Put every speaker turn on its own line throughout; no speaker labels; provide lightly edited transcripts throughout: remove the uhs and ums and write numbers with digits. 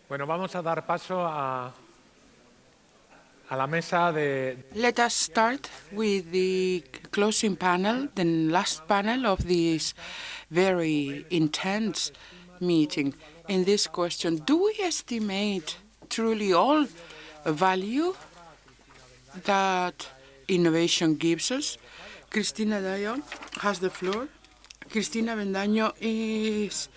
Bueno, vamos a dar paso a la mesa de...
Let us start with the closing panel, the last panel of this very intense meeting. In this question, do we estimate truly all value that innovation gives us? Cristina has the floor. Cristina Avendaño is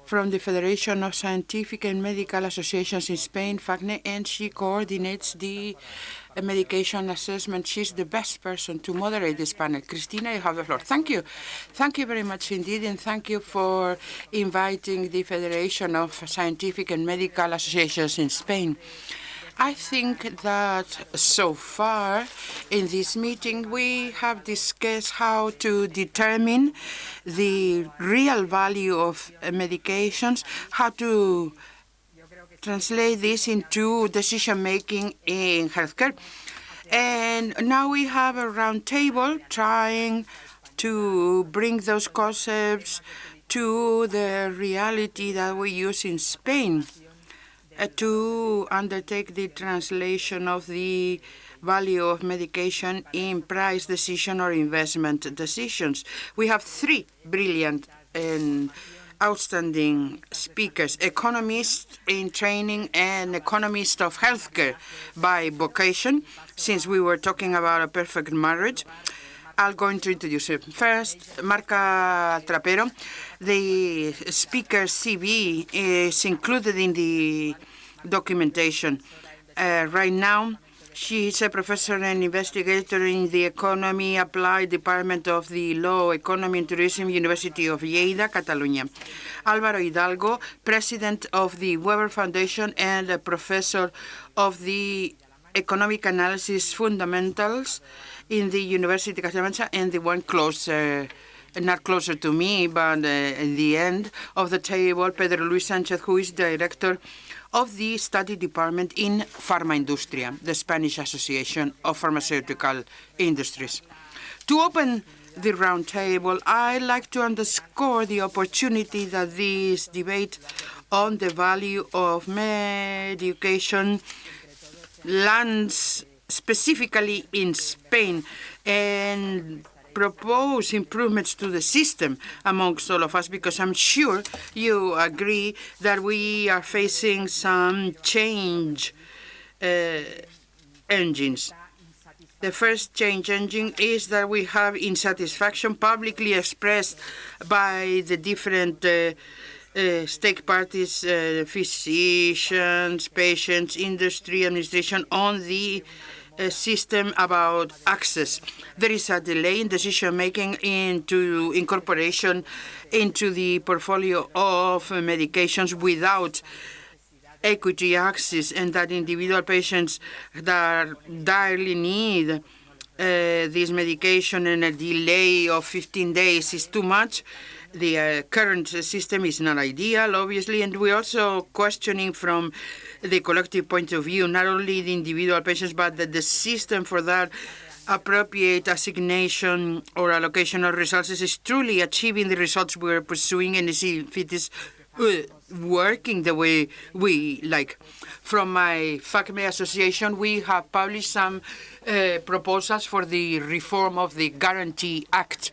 from the Federation of Scientific and Medical Associations in Spain, Facme, and she coordinates the medication assessment. She's the best person to moderate this panel. Cristina, you have the floor. Thank you. Thank you very much indeed, and thank you for inviting the Federation of Scientific and Medical Associations in Spain. I think that so far in this meeting we have discussed how to determine the real value of medications, how to translate this into decision-making in healthcare. And now we have a round table trying to bring those concepts to the reality that we use in Spain, to undertake the translation of the value of medication in price decision or investment decisions. We have three brilliant and outstanding speakers, economists in training and economists of healthcare by vocation, since we were talking about a perfect marriage. I'm going to introduce her. First, Marta Trapero. The speaker's CV is included in the documentation. Right now, she is a professor and investigator in the Economy Applied Department of the Law, Economy and Tourism, University of Lleida, Catalonia. Álvaro Hidalgo, president of the Weber Foundation and a professor of the Economic Analysis Fundamentals in the University of Castilla-La, and the one closer, not closer to me, but in the end of the table, Pedro Luis Sánchez, who is director of the study department in Farmaindustria, the Spanish Association of Pharmaceutical Industries. To open the round table, I'd like to underscore the opportunity that this debate on the value of medication lands specifically in Spain and propose improvements to the system amongst all of us, because I'm sure you agree that we are facing some change engines. The first change engine is that we have insatisfaction publicly expressed by the different stake parties, physicians, patients, industry, administration, on the system about access. There is a delay in decision-making into incorporation into the portfolio of medications without equity access, and that individual patients that direly need this medication and a delay of 15 days is too much. The current system is not ideal, obviously, and we're also questioning from the collective point of view, not only the individual patients, but the system for that appropriate assignation or allocation of resources is truly achieving the results we're pursuing, and see if it is working the way we like. From my Facme association, we have published some proposals for the reform of the Guarantee Act.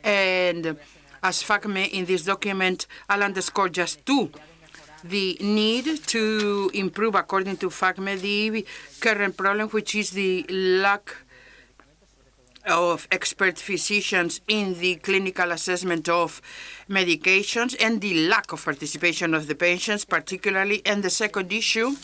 And as Facme in this document, I'll underscore just two. The need to improve, according to Facme, the current problem, which is the lack of expert physicians in the clinical assessment of medications, and the lack of participation of the patients particularly. And the second issue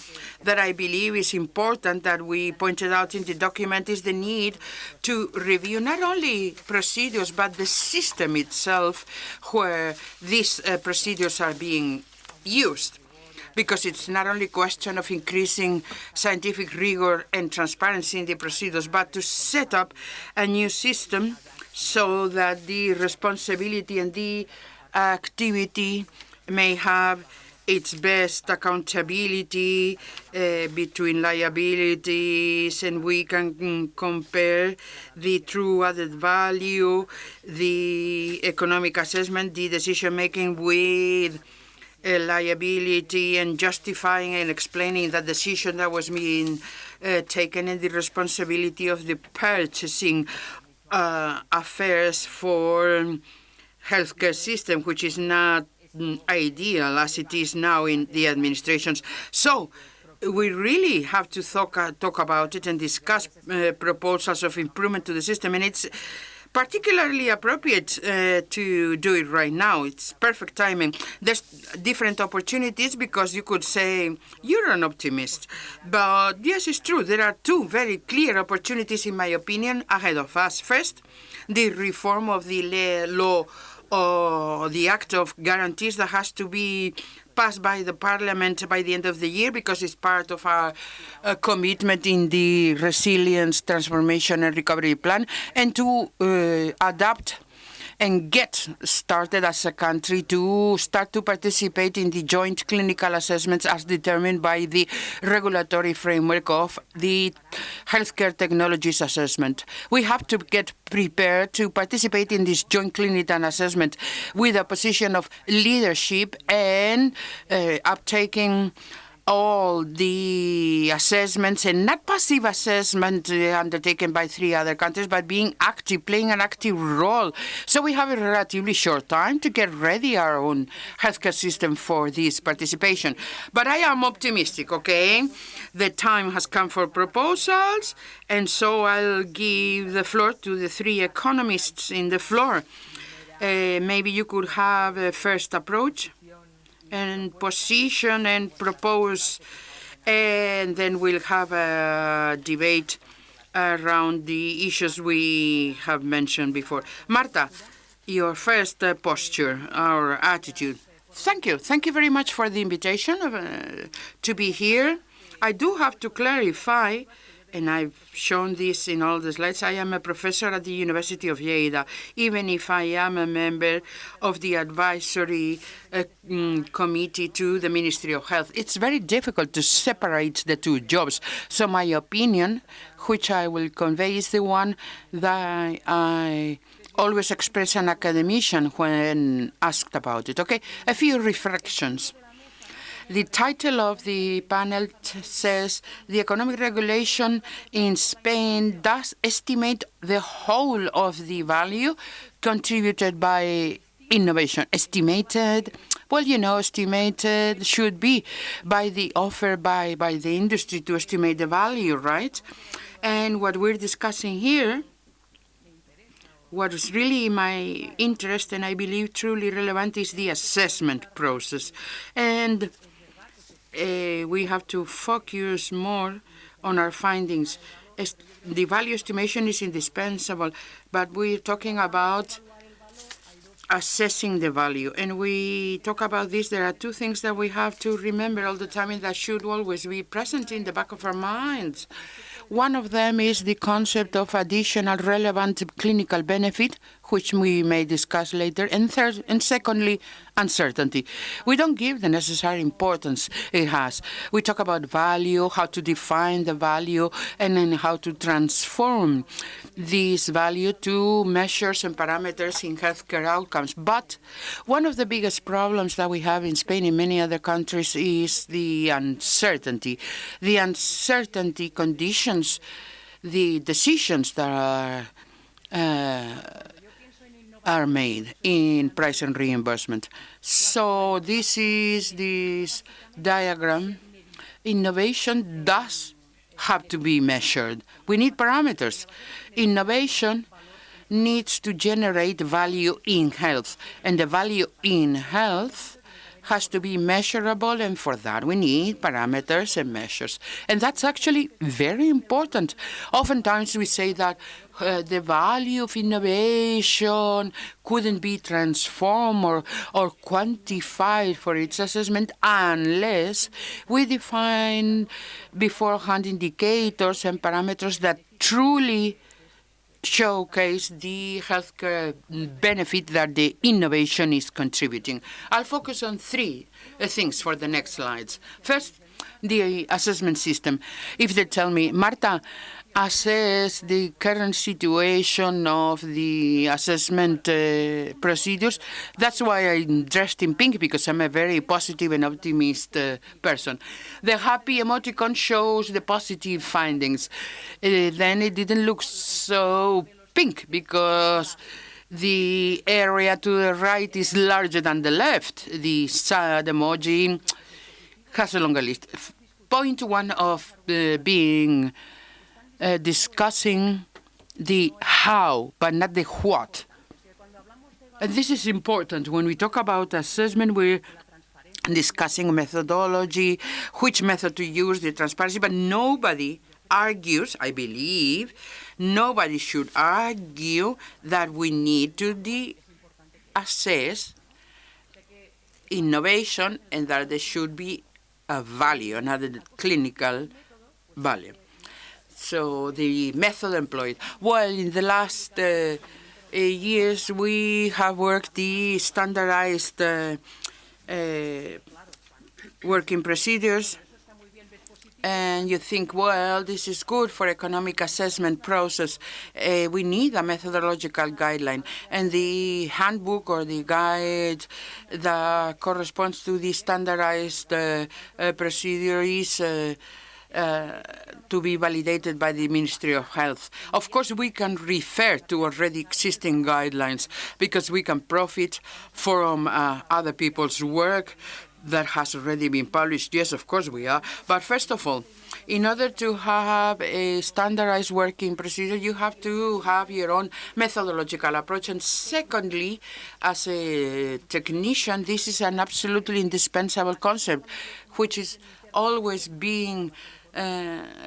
that I believe is important that we pointed out in the document is the need to review not only procedures but the system itself where these procedures are being used. Because it's not only a question of increasing scientific rigor and transparency in the procedures, but to set up a new system so that the responsibility and the activity may have its best accountability between liabilities, and we can compare the true added value, the economic assessment, the decision-making with liability and justifying and explaining the decision that was being taken and the responsibility of the purchasing affairs for healthcare system, which is not ideal as it is now in the administrations. So we really have to talk about it and discuss proposals of improvement to the system, and it's particularly appropriate to do it right now. It's perfect timing. There's different opportunities because you could say you're an optimist. But yes, it's true. There are two very clear opportunities, in my opinion, ahead of us. First, the reform of the law or the Act of Guarantees that has to be passed by the Parliament by the end of the year because it's part of our commitment in the Resilience, Transformation and Recovery Plan, and to adapt and get started as a country to start to participate in the joint clinical assessments as determined by the regulatory framework of the healthcare technologies assessment. We have to get prepared to participate in this joint clinical assessment with a position of leadership and uptaking all the assessments, and not passive assessment undertaken by 3 other countries, but being active, playing an active role. So we have a relatively short time to get ready our own healthcare system for this participation. But I am optimistic, okay? The time has come for proposals, and so I'll give the floor to the 3 economists in the floor. Maybe you could have a first approach and position and propose, and then we'll have a debate around the issues we have mentioned before. Marta, your first posture or attitude. Thank you. Thank you very much for the invitation to be here. I do have to clarify, and I've shown this in all the slides, I am a professor at the University of Lleida, even if I am a member of the advisory committee to the Ministry of Health. It's very difficult to separate the 2 jobs. So my opinion, which I will convey, is the one that I always express an academician when asked about it. Okay, a few reflections. The title of the panel says, the economic regulation in Spain does estimate the whole of the value contributed by innovation. Estimated, well, you know, estimated should be by the offer by the industry to estimate the value, right? And what we're discussing here, what is really my interest and I believe truly relevant, is the assessment process. And we have to focus more on our findings. The value estimation is indispensable, but we're talking about assessing the value. And we talk about this. There are 2 things that we have to remember all the time and that should always be present in the back of our minds. One of them is the concept of additional relevant clinical benefit, which we may discuss later, and secondly, uncertainty. We don't give the necessary importance it has. We talk about value, how to define the value, and then how to transform this value to measures and parameters in healthcare outcomes. But one of the biggest problems that we have in Spain and many other countries is the uncertainty. The uncertainty conditions the decisions that are made in price and reimbursement. So this is this diagram. Innovation does have to be measured. We need parameters. Innovation needs to generate value in health, and the value in health has to be measurable, and for that we need parameters and measures. And that's actually very important. Oftentimes we say that the value of innovation couldn't be transformed or quantified for its assessment unless we define beforehand indicators and parameters that truly showcase the healthcare benefit that the innovation is contributing. I'll focus on 3 things for the next slides. First, the assessment system. If they tell me, Marta, assess the current situation of the assessment procedures. That's why I'm dressed in pink, because I'm a very positive and optimist person. The happy emoticon shows the positive findings. Then it didn't look so pink, because the area to the right is larger than the left. The sad emoji has a longer list. Point one of being discussing the how, but not the what. And this is important. When we talk about assessment, we're discussing methodology, which method to use, the transparency, but nobody argues, I believe, nobody should argue that we need to assess innovation and that there should be a value, another clinical value. So the method employed. Well, in the last years, we have worked the standardized working procedures. And you think, well, this is good for economic assessment process. We need a methodological guideline. And the handbook or the guide that corresponds to the standardized procedure is to be validated by the Ministry of Health. Of course, we can refer to already existing guidelines because we can profit from other people's work that has already been published. Yes, of course we are. But first of all, in order to have a standardized working procedure, you have to have your own methodological approach. And secondly, as a technician, this is an absolutely indispensable concept, which is always being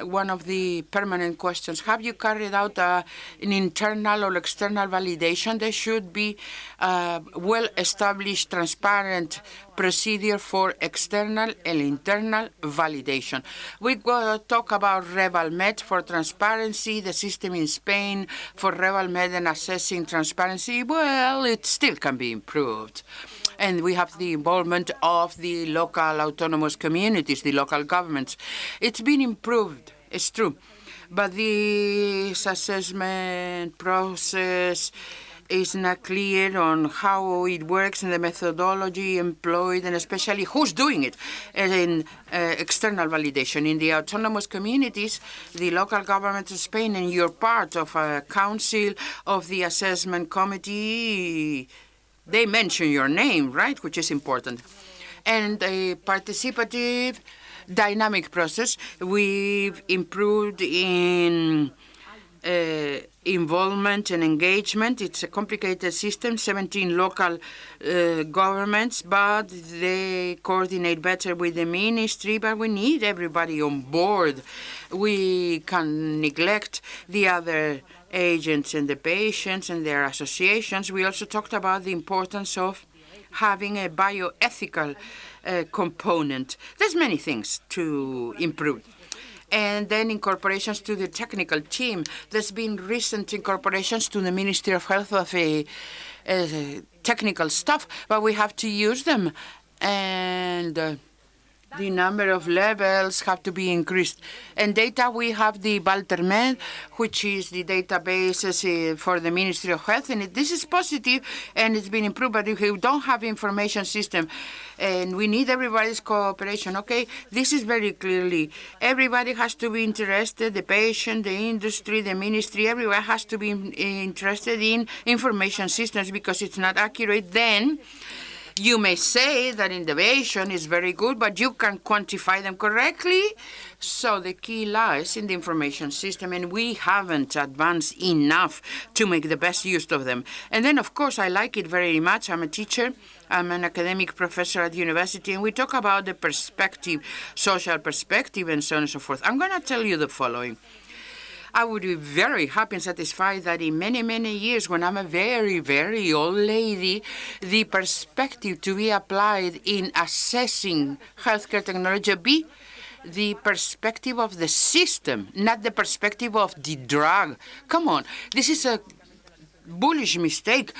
one of the permanent questions. Have you carried out an internal or external validation? There should be a well-established, transparent procedure for external and internal validation. We talk about Revalmed for transparency, the system in Spain for Revalmed and assessing transparency. Well, it still can be improved. And we have the involvement of the local autonomous communities, the local governments. It's been improved, it's true. But this assessment process is not clear on how it works and the methodology employed, and especially who's doing it in external validation. In the autonomous communities, the local government of Spain, and you're part of a council of the assessment committee, they mention your name, right, which is important. And a participative, dynamic process. We've improved in involvement and engagement. It's a complicated system, 17 local governments, but they coordinate better with the ministry, but we need everybody on board. We can neglect the other agents and the patients and their associations. We also talked about the importance of having a bioethical component. There's many things to improve. And then incorporations to the technical team. There's been recent incorporations to the Ministry of Health of technical stuff, but we have to use them. And the number of levels have to be increased. And data, we have the Valtermed, which is the databases for the Ministry of Health. And this is positive, and it's been improved. But if we don't have information system, and we need everybody's cooperation, okay, this is very clearly. Everybody has to be interested, the patient, the industry, the ministry, everyone has to be interested in information systems, because it's not accurate, then you may say that innovation is very good, but you can quantify them correctly. So the key lies in the information system, and we haven't advanced enough to make the best use of them. And then, of course, I like it very much. I'm a teacher. I'm an academic professor at the university, and we talk about the perspective, social perspective, and so on and so forth. I'm going to tell you the following. I would be very happy and satisfied that in many, many years, when I'm a very, very old lady, the perspective to be applied in assessing healthcare technology be the perspective of the system, not the perspective of the drug. Come on, this is a bullish mistake.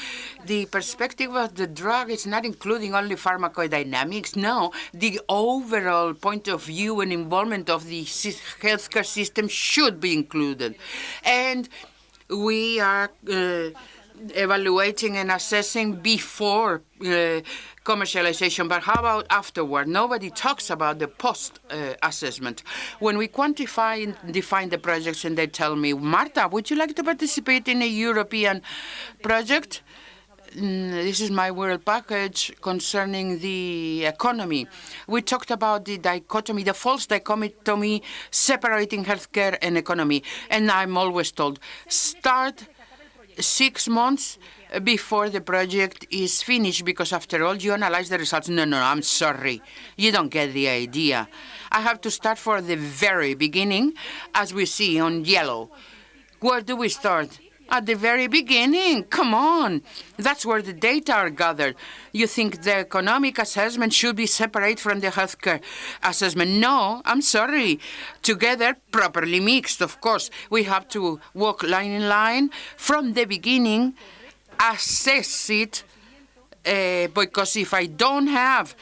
The perspective of the drug is not including only pharmacodynamics. No, the overall point of view and involvement of the healthcare system should be included. And we are evaluating and assessing before commercialization, but how about afterward? Nobody talks about the post-assessment. When we quantify and define the projects and they tell me, Marta, would you like to participate in a European project? This is my world package concerning the economy. We talked about the dichotomy, the false dichotomy separating healthcare and economy. And I'm always told, start 6 months before the project is finished, because after all, you analyze the results. No, I'm sorry. You don't get the idea. I have to start for the very beginning, as we see on yellow. Where do we start? At the very beginning. Come on. That's where the data are gathered. You think the economic assessment should be separate from the healthcare assessment? No, I'm sorry. Together, properly mixed, of course. We have to walk line in line from the beginning, assess it, because if I don't have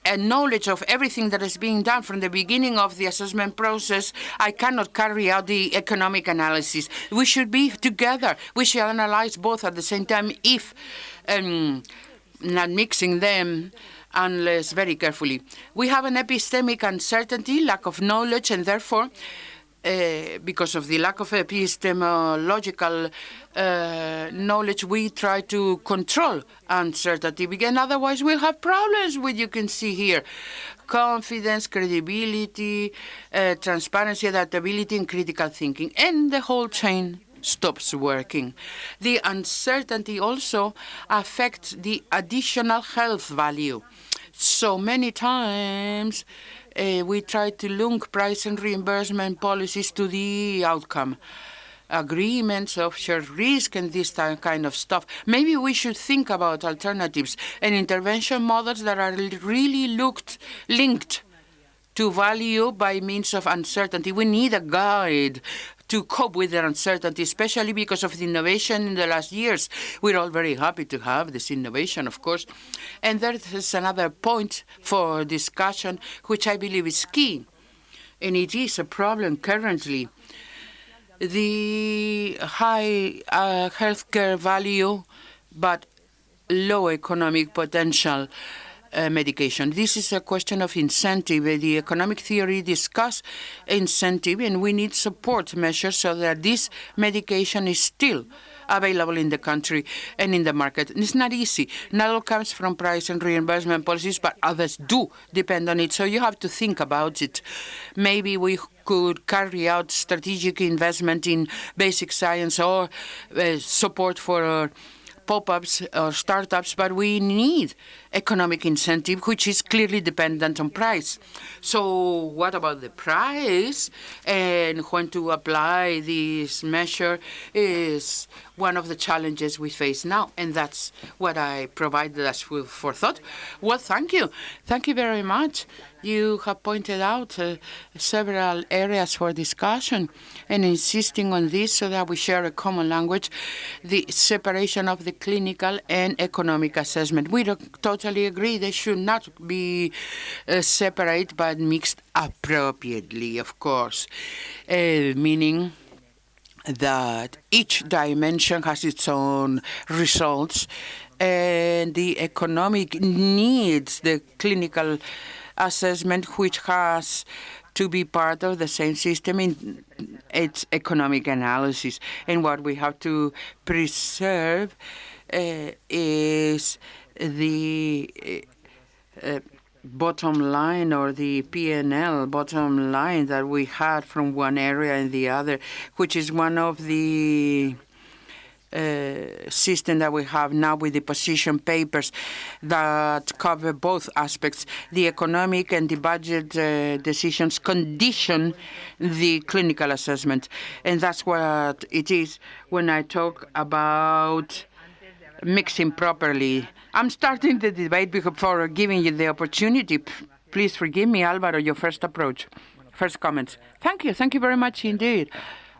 a knowledge of everything that is being done from the beginning of the assessment process, I cannot carry out the economic analysis. We should be together. We should analyze both at the same time, if not mixing them unless very carefully. We have an epistemic uncertainty, lack of knowledge, and therefore, because of the lack of epistemological knowledge, we try to control uncertainty. Again, otherwise we'll have problems with, you can see here, confidence, credibility, transparency, adaptability, and critical thinking. And the whole chain stops working. The uncertainty also affects the additional health value. So many times, we try to link price and reimbursement policies to the outcome. Agreements of shared risk and this kind of stuff. Maybe we should think about alternatives and intervention models that are really linked to value by means of uncertainty. We need a guide to cope with the uncertainty, especially because of the innovation in the last years. We're all very happy to have this innovation, of course. And there is another point for discussion, which I believe is key, and it is a problem currently. The high healthcare value, but low economic potential medication. This is a question of incentive. The economic theory discusses incentive, and we need support measures so that this medication is still available in the country and in the market. And it's not easy. Not all comes from price and reimbursement policies, but others do depend on it. So you have to think about it. Maybe we could carry out strategic investment in basic science or support for pop-ups or startups, but we need economic incentive, which is clearly dependent on price. So what about the price? And when to apply this measure is one of the challenges we face now. And that's what I provided as food for thought. Well, thank you. Thank you very much. You have pointed out several areas for discussion and insisting on this so that we share a common language, the separation of the clinical and economic assessment. We totally agree they should not be separate but mixed appropriately, of course, meaning that each dimension has its own results, and the economic needs the clinical assessment, which has to be part of the same system in its economic analysis. And what we have to preserve is the bottom line, or the P&L bottom line that we had from one area and the other, which is one of the system that we have now with the position papers that cover both aspects. The economic and the budget decisions condition the clinical assessment. And that's what it is when I talk about mixing properly. I'm starting the debate before giving you the opportunity. Please forgive me, Álvaro, your first approach, first comments. Thank you very much indeed.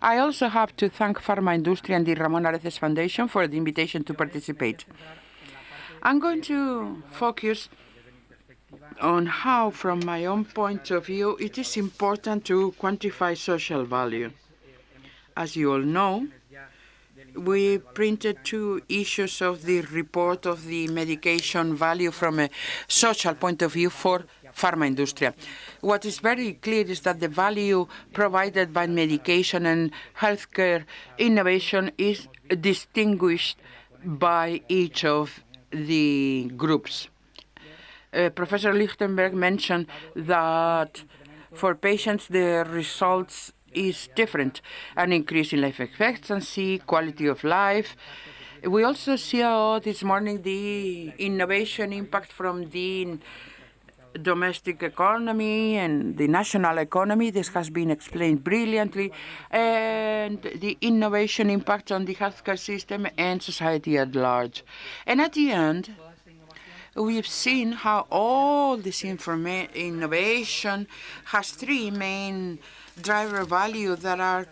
I also have to thank Farmaindustria and the Ramón Areces Foundation for the invitation to participate. I'm going to focus on how, from my own point of view, it is important to quantify social value. As you all know, we printed 2 issues of the report of the medication value from a social point of view for Farmaindustria. What is very clear is that the value provided by medication and healthcare innovation is distinguished by each of the groups. Professor Lichtenberg mentioned that for patients the results is different, an increase in life expectancy, quality of life. We also saw this morning the innovation impact from the domestic economy and the national economy. This has been explained brilliantly, and the innovation impact on the healthcare system and society at large. And at the end, we've seen how all this innovation has 3 main driver values that are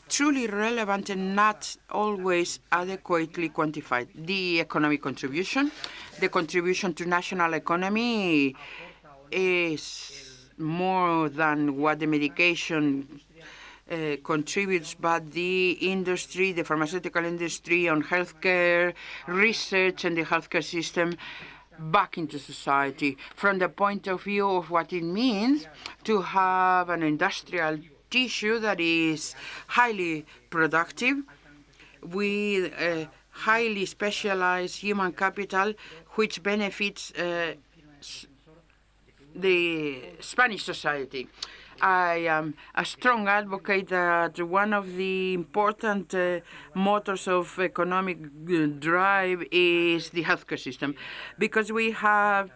truly relevant and not always adequately quantified. The economic contribution, the contribution to national economy is more than what the medication contributes, but the industry, the pharmaceutical industry on healthcare, research and the healthcare system back into society from the point of view of what it means to have an industrial tissue that is highly productive with highly specialized human capital, which benefits the Spanish society. I am a strong advocate that one of the important motors of economic drive is the healthcare system, because we have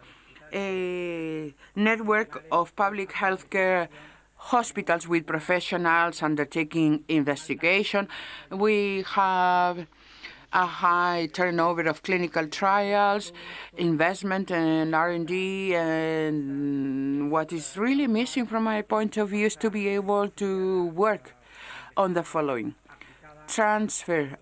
a network of public healthcare hospitals with professionals undertaking investigation. We have a high turnover of clinical trials, investment and R&D, and what is really missing from my point of view is to be able to work on the following. Transfer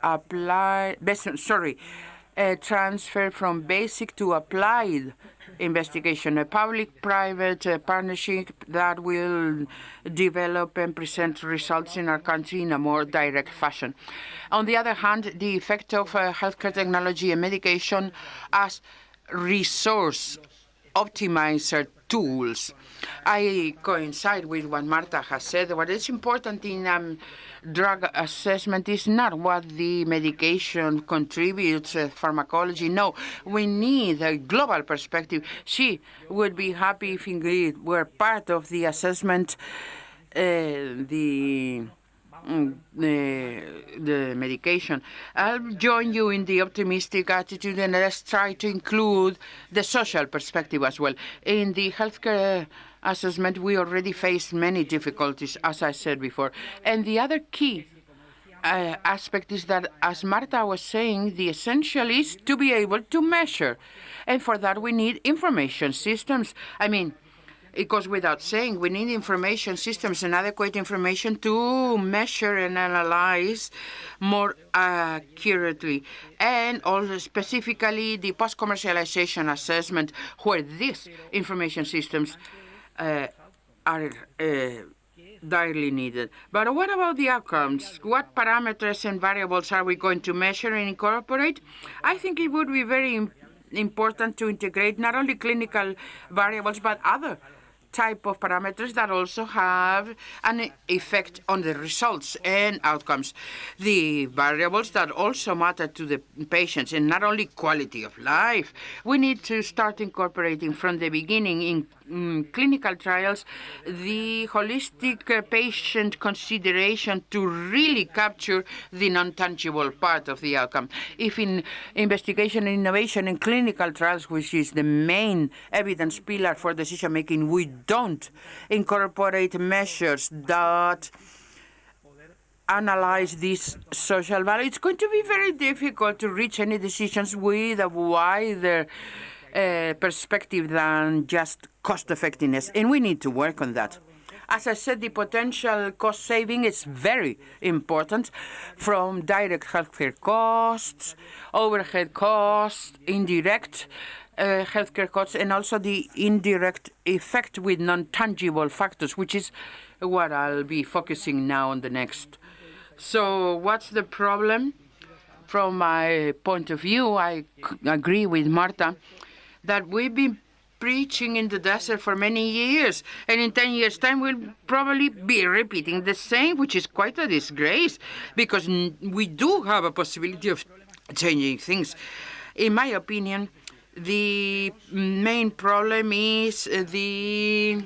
from basic to applied investigation, a public-private partnership that will develop and present results in our country in a more direct fashion. On the other hand, the effect of healthcare technology and medication as resource optimizer tools. I coincide with what Marta has said. What is important in drug assessment is not what the medication contributes, pharmacology. No, we need a global perspective. She would be happy if indeed were part of the assessment, the medication. I'll join you in the optimistic attitude, and let's try to include the social perspective as well. In the healthcare assessment, we already faced many difficulties, as I said before. And the other key aspect is that, as Marta was saying, the essential is to be able to measure. And for that, we need information systems. I mean, it goes without saying, we need information systems and adequate information to measure and analyze more accurately. And also specifically the post-commercialization assessment, where these information systems are direly needed. But what about the outcomes? What parameters and variables are we going to measure and incorporate? I think it would be very important to integrate not only clinical variables, but other type of parameters that also have an effect on the results and outcomes. The variables that also matter to the patients, and not only quality of life. We need to start incorporating from the beginning in clinical trials the holistic patient consideration to really capture the non-tangible part of the outcome. If in investigation and innovation in clinical trials, which is the main evidence pillar for decision-making, we don't incorporate measures that analyze this social value, it's going to be very difficult to reach any decisions with a wider perspective than just cost effectiveness, and we need to work on that. As I said, the potential cost saving is very important, from direct healthcare costs, overhead costs, indirect healthcare costs, and also the indirect effect with non-tangible factors, which is what I'll be focusing now on the next. So what's the problem? From my point of view, I agree with Marta that we've been preaching in the desert for many years, and in 10 years' time we'll probably be repeating the same, which is quite a disgrace, because we do have a possibility of changing things. In my opinion, the main problem is the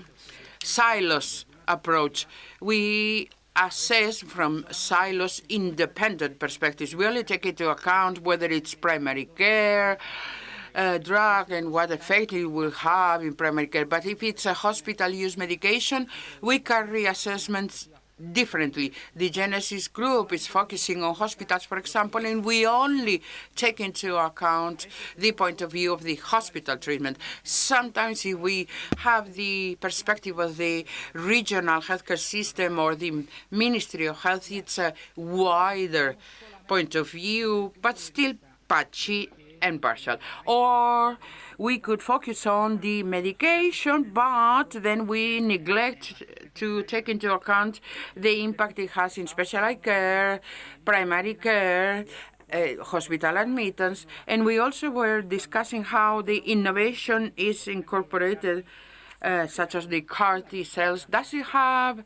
silos approach. We assess from silos independent perspectives. We only take into account whether it's primary care, drug, and what effect it will have in primary care. But if it's a hospital-use medication, we carry assessments differently. The Genesis group is focusing on hospitals, for example, and we only take into account the point of view of the hospital treatment. Sometimes if we have the perspective of the regional healthcare system or the Ministry of Health, it's a wider point of view, but still patchy and partial. Or we could focus on the medication, but then we neglect to take into account the impact it has in specialized care, primary care, hospital admittance, and we also were discussing how the innovation is incorporated, such as the CAR T cells. Does it have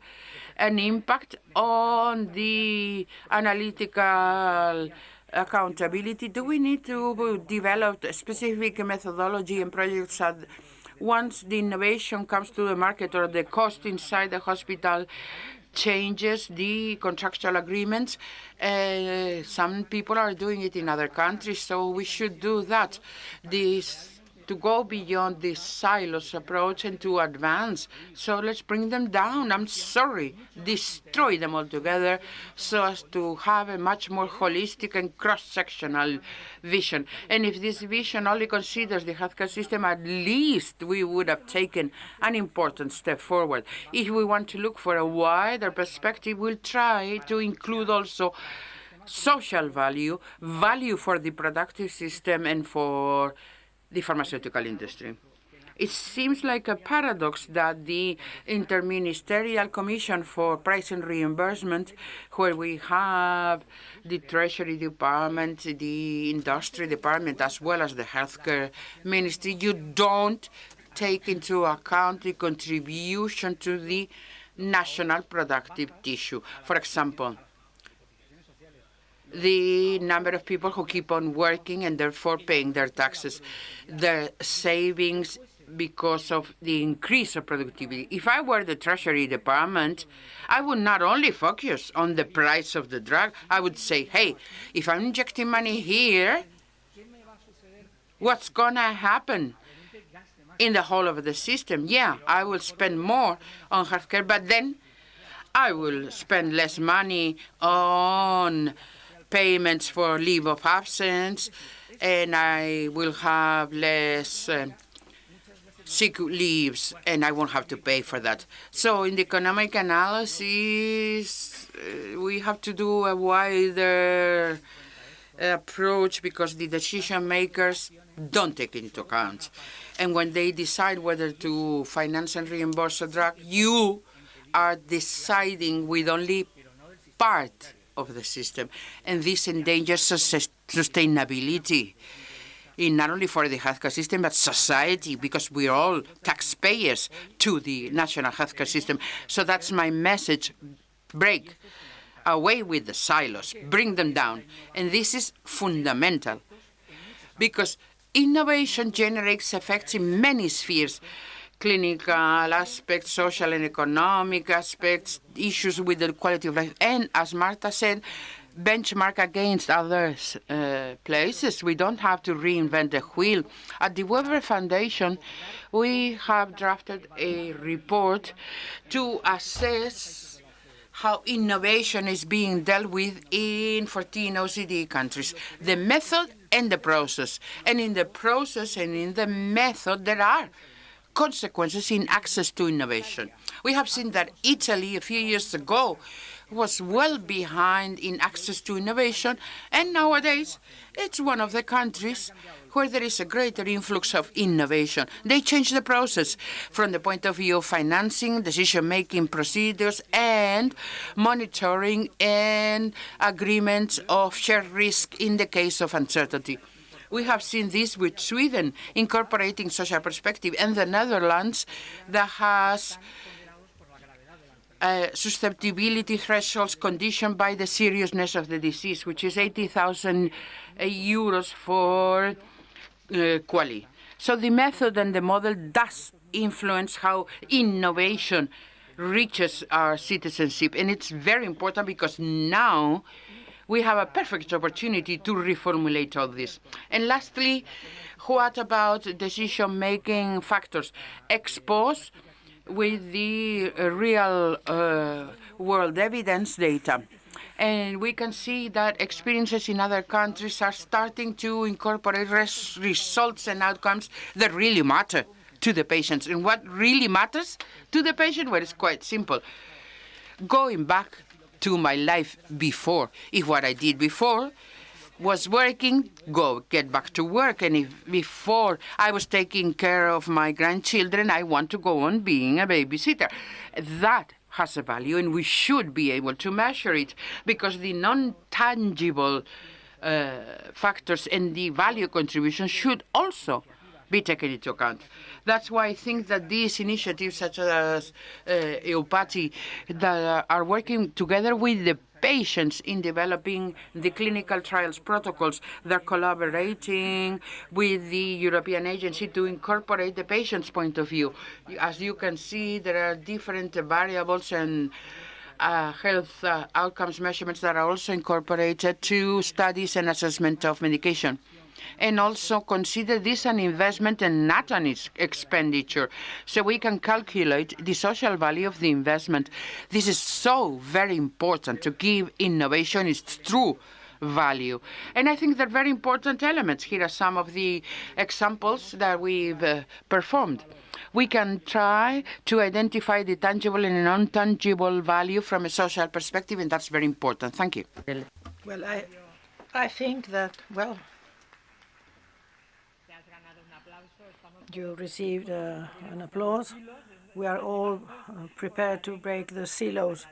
an impact on the analytical accountability? Do we need to develop a specific methodology and projects that once the innovation comes to the market or the cost inside the hospital changes the contractual agreements? Some people are doing it in other countries, so we should do that. To go beyond this silos approach and to advance. So let's bring them down. I'm sorry, destroy them altogether so as to have a much more holistic and cross-sectional vision. And if this vision only considers the healthcare system, at least we would have taken an important step forward. If we want to look for a wider perspective, we'll try to include also social value, value for the productive system and for the pharmaceutical industry. It seems like a paradox that the Interministerial Commission for Price and Reimbursement, where we have the Treasury Department, the Industry Department, as well as the Healthcare Ministry, you don't take into account the contribution to the national productive tissue. For example, the number of people who keep on working and therefore paying their taxes, their savings because of the increase of productivity. If I were the Treasury Department, I would not only focus on the price of the drug, I would say, hey, if I'm injecting money here, what's going to happen in the whole of the system? Yeah, I will spend more on healthcare, but then I will spend less money on payments for leave of absence, and I will have less sick leaves, and I won't have to pay for that. So in the economic analysis, we have to do a wider approach because the decision makers don't take it into account. And when they decide whether to finance and reimburse a drug, you are deciding with only part of the system, and this endangers sustainability, not only for the healthcare system, but society, because we're all taxpayers to the national healthcare system. So that's my message. Break away with the silos, bring them down. And this is fundamental, because innovation generates effects in many spheres: clinical aspects, social and economic aspects, issues with the quality of life, and, as Marta said, benchmark against other places. We don't have to reinvent the wheel. At the Weber Foundation, we have drafted a report to assess how innovation is being dealt with in 14 OECD countries, the method and the process. And in the process and in the method, there are consequences in access to innovation. We have seen that Italy a few years ago was well behind in access to innovation, and nowadays it's one of the countries where there is a greater influx of innovation. They change the process from the point of view of financing, decision-making procedures, and monitoring and agreements of shared risk in the case of uncertainty. We have seen this with Sweden incorporating social perspective, and the Netherlands that has susceptibility thresholds conditioned by the seriousness of the disease, which is 80,000 euros for QALY. So the method and the model does influence how innovation reaches our citizenship, and it's very important because now we have a perfect opportunity to reformulate all this. And lastly, what about decision-making factors? Ex post with the real world evidence data. And we can see that experiences in other countries are starting to incorporate results and outcomes that really matter to the patients. And what really matters to the patient? Well, it's quite simple. Going back to my life before. If what I did before was working, get back to work. And if before I was taking care of my grandchildren, I want to go on being a babysitter. That has a value, and we should be able to measure it, because the non-tangible factors and the value contribution should also be taken into account. That's why I think that these initiatives, such as EUPATI, that are working together with the patients in developing the clinical trials protocols, they're collaborating with the European Agency to incorporate the patient's point of view. As you can see, there are different variables and health outcomes measurements that are also incorporated to studies and assessment of medication. And also consider this an investment and not an expenditure, so we can calculate the social value of the investment. This is so very important to give innovation its true value. And I think they're very important elements. Here are some of the examples that we've performed. We can try to identify the tangible and non-tangible value from a social perspective, and that's very important. Thank you.
Well, I think that, well, you received an applause. We are all prepared to break the silos.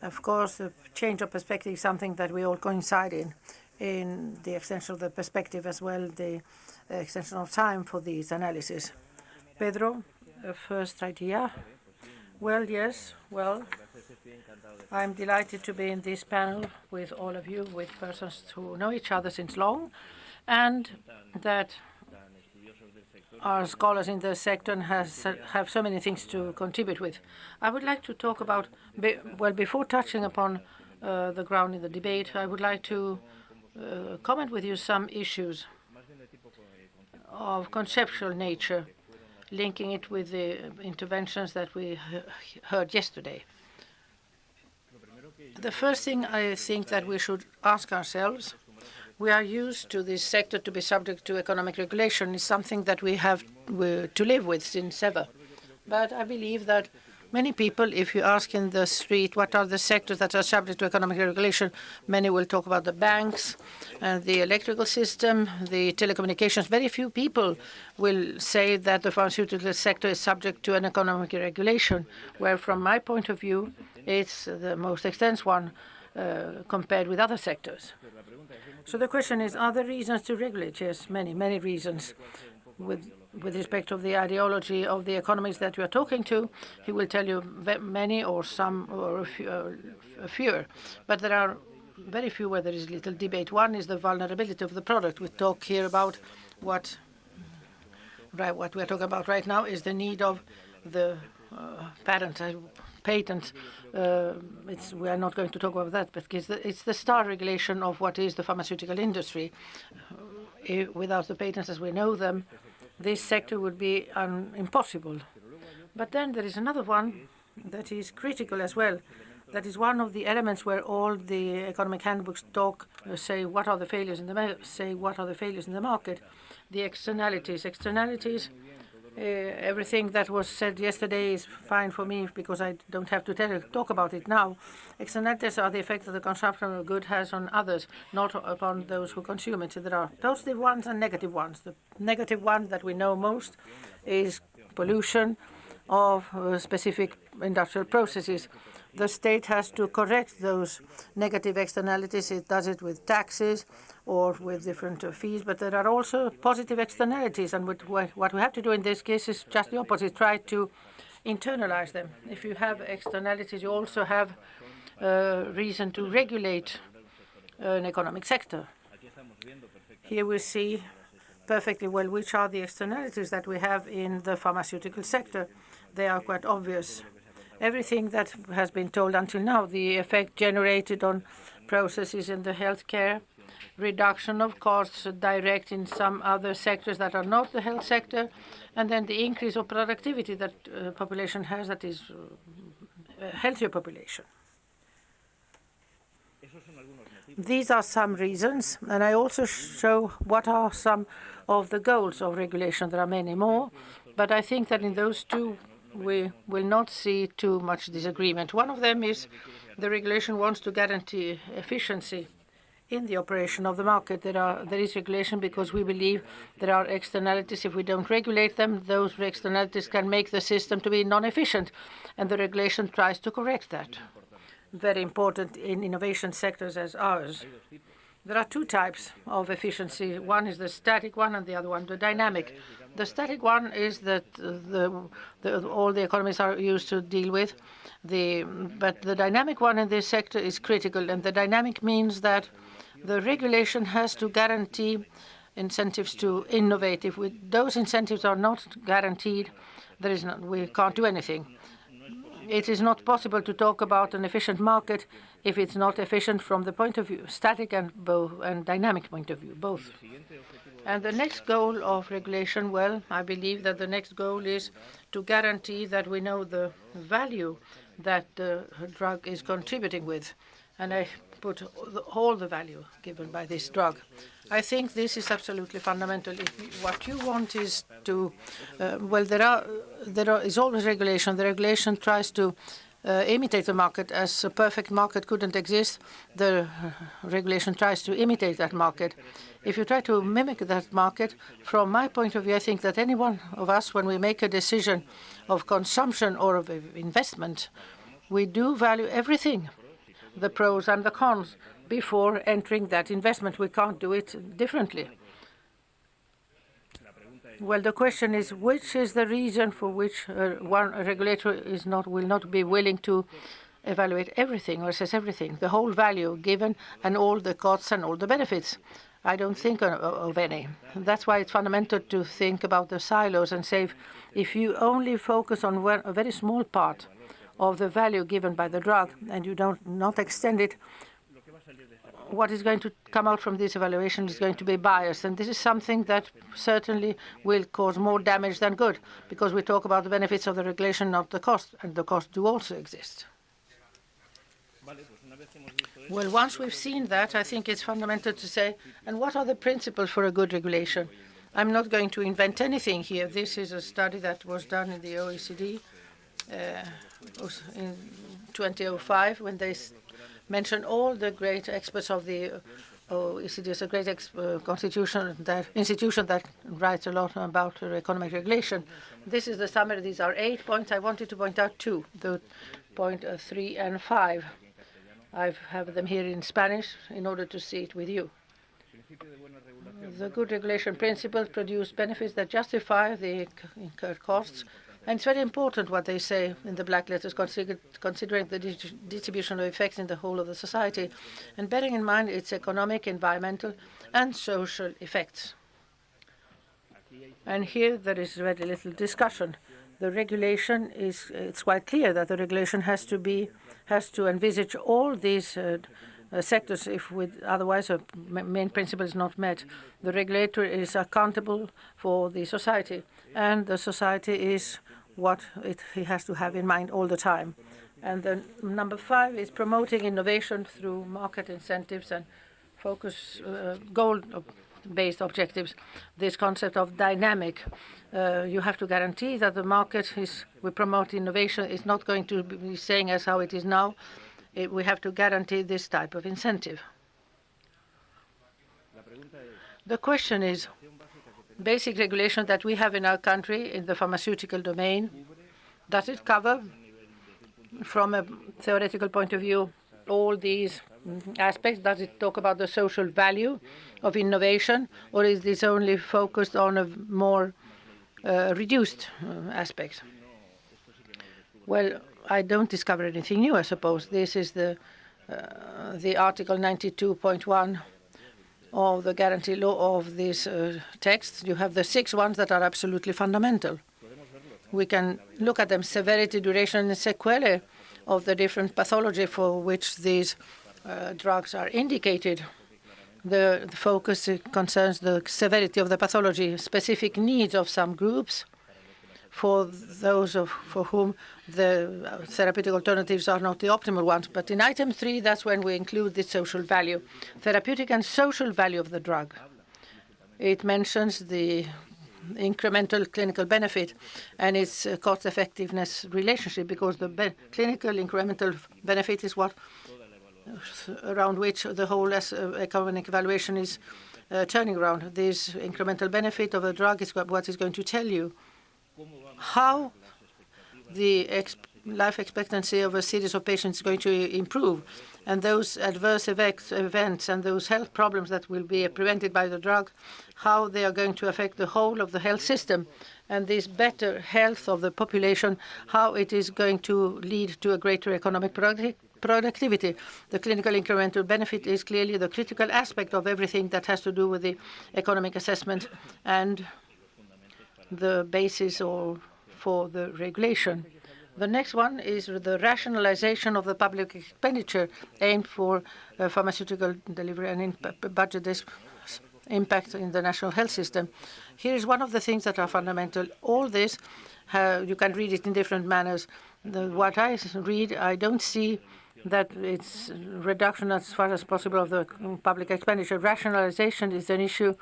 Of course, the change of perspective is something that we all coincide in the extension of the perspective as well, the extension of time for these analysis. Pedro, first idea. Well, yes, well, I'm delighted to be in this panel with all of you, with persons who know each other since long, and that our scholars in the sector have so many things to contribute with. I would like to talk about, well, before touching upon the ground in the debate, I would like to comment with you some issues of conceptual nature, linking it with the interventions that we heard yesterday. The first thing I think that we should ask ourselves, we are used to this sector to be subject to economic regulation. Is something that we have to live with since ever. But I believe that many people, if you ask in the street what are the sectors that are subject to economic regulation, many will talk about the banks, the electrical system, the telecommunications. Very few people will say that the pharmaceutical sector is subject to an economic regulation, where from my point of view, it's the most extensive one compared with other sectors. So the question is, are there reasons to regulate? Yes, many reasons. With respect to the ideology of the economists that you are talking to, he will tell you many or some or a fewer. But there are very few where there is little debate. One is the vulnerability of the product. We talk here about what we are talking about right now is the need of the patents. We are not going to talk about that, but it's the star regulation of what is the pharmaceutical industry. Without the patents as we know them, this sector would be impossible. But then there is another one that is critical as well. That is one of the elements where all the economic handbooks say what are the failures in the market. The externalities. Externalities Everything that was said yesterday is fine for me because I don't have to talk about it now. Externalities are the effect that the consumption of a good has on others, not upon those who consume it. So there are positive ones and negative ones. The negative one that we know most is pollution of specific industrial processes. The state has to correct those negative externalities. It does it with taxes or with different fees, but there are also positive externalities, and what we have to do in this case is just the opposite, try to internalize them. If you have externalities, you also have reason to regulate an economic sector. Here we see perfectly well which are the externalities that we have in the pharmaceutical sector. They are quite obvious. Everything that has been told until now, the effect generated on processes in the healthcare, reduction of costs direct in some other sectors that are not the health sector, and then the increase of productivity that population has, that is a healthier population. These are some reasons, and I also show what are some of the goals of regulation. There are many more, but I think that in those two we will not see too much disagreement. One of them is the regulation wants to guarantee efficiency in the operation of the market. There is regulation because we believe there are externalities. If we don't regulate them, those externalities can make the system to be non-efficient, and the regulation tries to correct that. Very important in innovation sectors as ours. There are two types of efficiency. One is the static one, and the other one the dynamic. The static one is that all the economies are used to deal with. But the dynamic one in this sector is critical, and the dynamic means that the regulation has to guarantee incentives to innovate. If those incentives are not guaranteed, we can't do anything. It is not possible to talk about an efficient market if it's not efficient from the point of view, static and dynamic point of view, both. And the next goal of regulation, well, I believe that the next goal is to guarantee that we know the value that the drug is contributing with. And I put all the value given by this drug. I think this is absolutely fundamental. What you want is to, there is always regulation. The regulation tries to imitate the market. As a perfect market couldn't exist, the regulation tries to imitate that market. If you try to mimic that market, from my point of view, I think that any one of us, when we make a decision of consumption or of investment, we do value everything, the pros and the cons, before entering that investment. We can't do it differently. Well, the question is, which is the reason for which one regulator will not be willing to evaluate everything or assess everything, the whole value given and all the costs and all the benefits? I don't think of any. That's why it's fundamental to think about the silos and say, if you only focus on a very small part of the value given by the drug and you not extend it, what is going to come out from this evaluation is going to be biased. And this is something that certainly will cause more damage than good, because we talk about the benefits of the regulation, not the cost, and the costs do also exist. Well, once we've seen that, I think it's fundamental to say, and what are the principles for a good regulation? I'm not going to invent anything here. This is a study that was done in the OECD in 2005, when they mentioned all the great experts of the OECD. It's a great institution that writes a lot about economic regulation. This is the summary. These are 8 points. I wanted to point out 2, the point 3 and 5. I have them here in Spanish in order to see it with you. The good regulation principles produce benefits that justify the incurred costs. And it's very important what they say in the black letters, considering the distribution of effects in the whole of the society, and bearing in mind its economic, environmental, and social effects. And here there is very little discussion. The regulation it's quite clear that the regulation has to envisage all these sectors. Otherwise, a main principle is not met. The regulator is accountable for the society, and the society is what he has to have in mind all the time. And then number 5 is promoting innovation through market incentives and focus goal market-based objectives. This concept of dynamic, you have to guarantee that the market we promote innovation is not going to be saying as how it is now. We have to guarantee this type of incentive. The question is, basic regulation that we have in our country in the pharmaceutical domain, does it cover, from a theoretical point of view, all these aspects? Does it talk about the social value of innovation, or is this only focused on a more reduced aspect? Well, I don't discover anything new, I suppose. This is the Article 92.1 of the guarantee law of this text. You have the 6 ones that are absolutely fundamental. We can look at them: severity, duration, and sequelae of the different pathology for which these drugs are indicated. The focus concerns the severity of the pathology, specific needs of some groups, for those for whom the therapeutic alternatives are not the optimal ones. But in item 3, that's when we include the social value, therapeutic and social value of the drug. It mentions the incremental clinical benefit and its cost-effectiveness relationship, because the clinical incremental benefit is what around which the whole economic evaluation is turning around. This incremental benefit of a drug is what is going to tell you how the life expectancy of a series of patients is going to improve, and those adverse events and those health problems that will be prevented by the drug, how they are going to affect the whole of the health system, and this better health of the population, how it is going to lead to a greater economic productivity. The clinical incremental benefit is clearly the critical aspect of everything that has to do with the economic assessment and the basis for the regulation. The next one is the rationalization of the public expenditure aimed for pharmaceutical delivery and budget impact in the national health system. Here is one of the things that are fundamental. All this, you can read it in different manners. What I read, I don't see that it's reduction as far as possible of the public expenditure. Rationalization is an issue.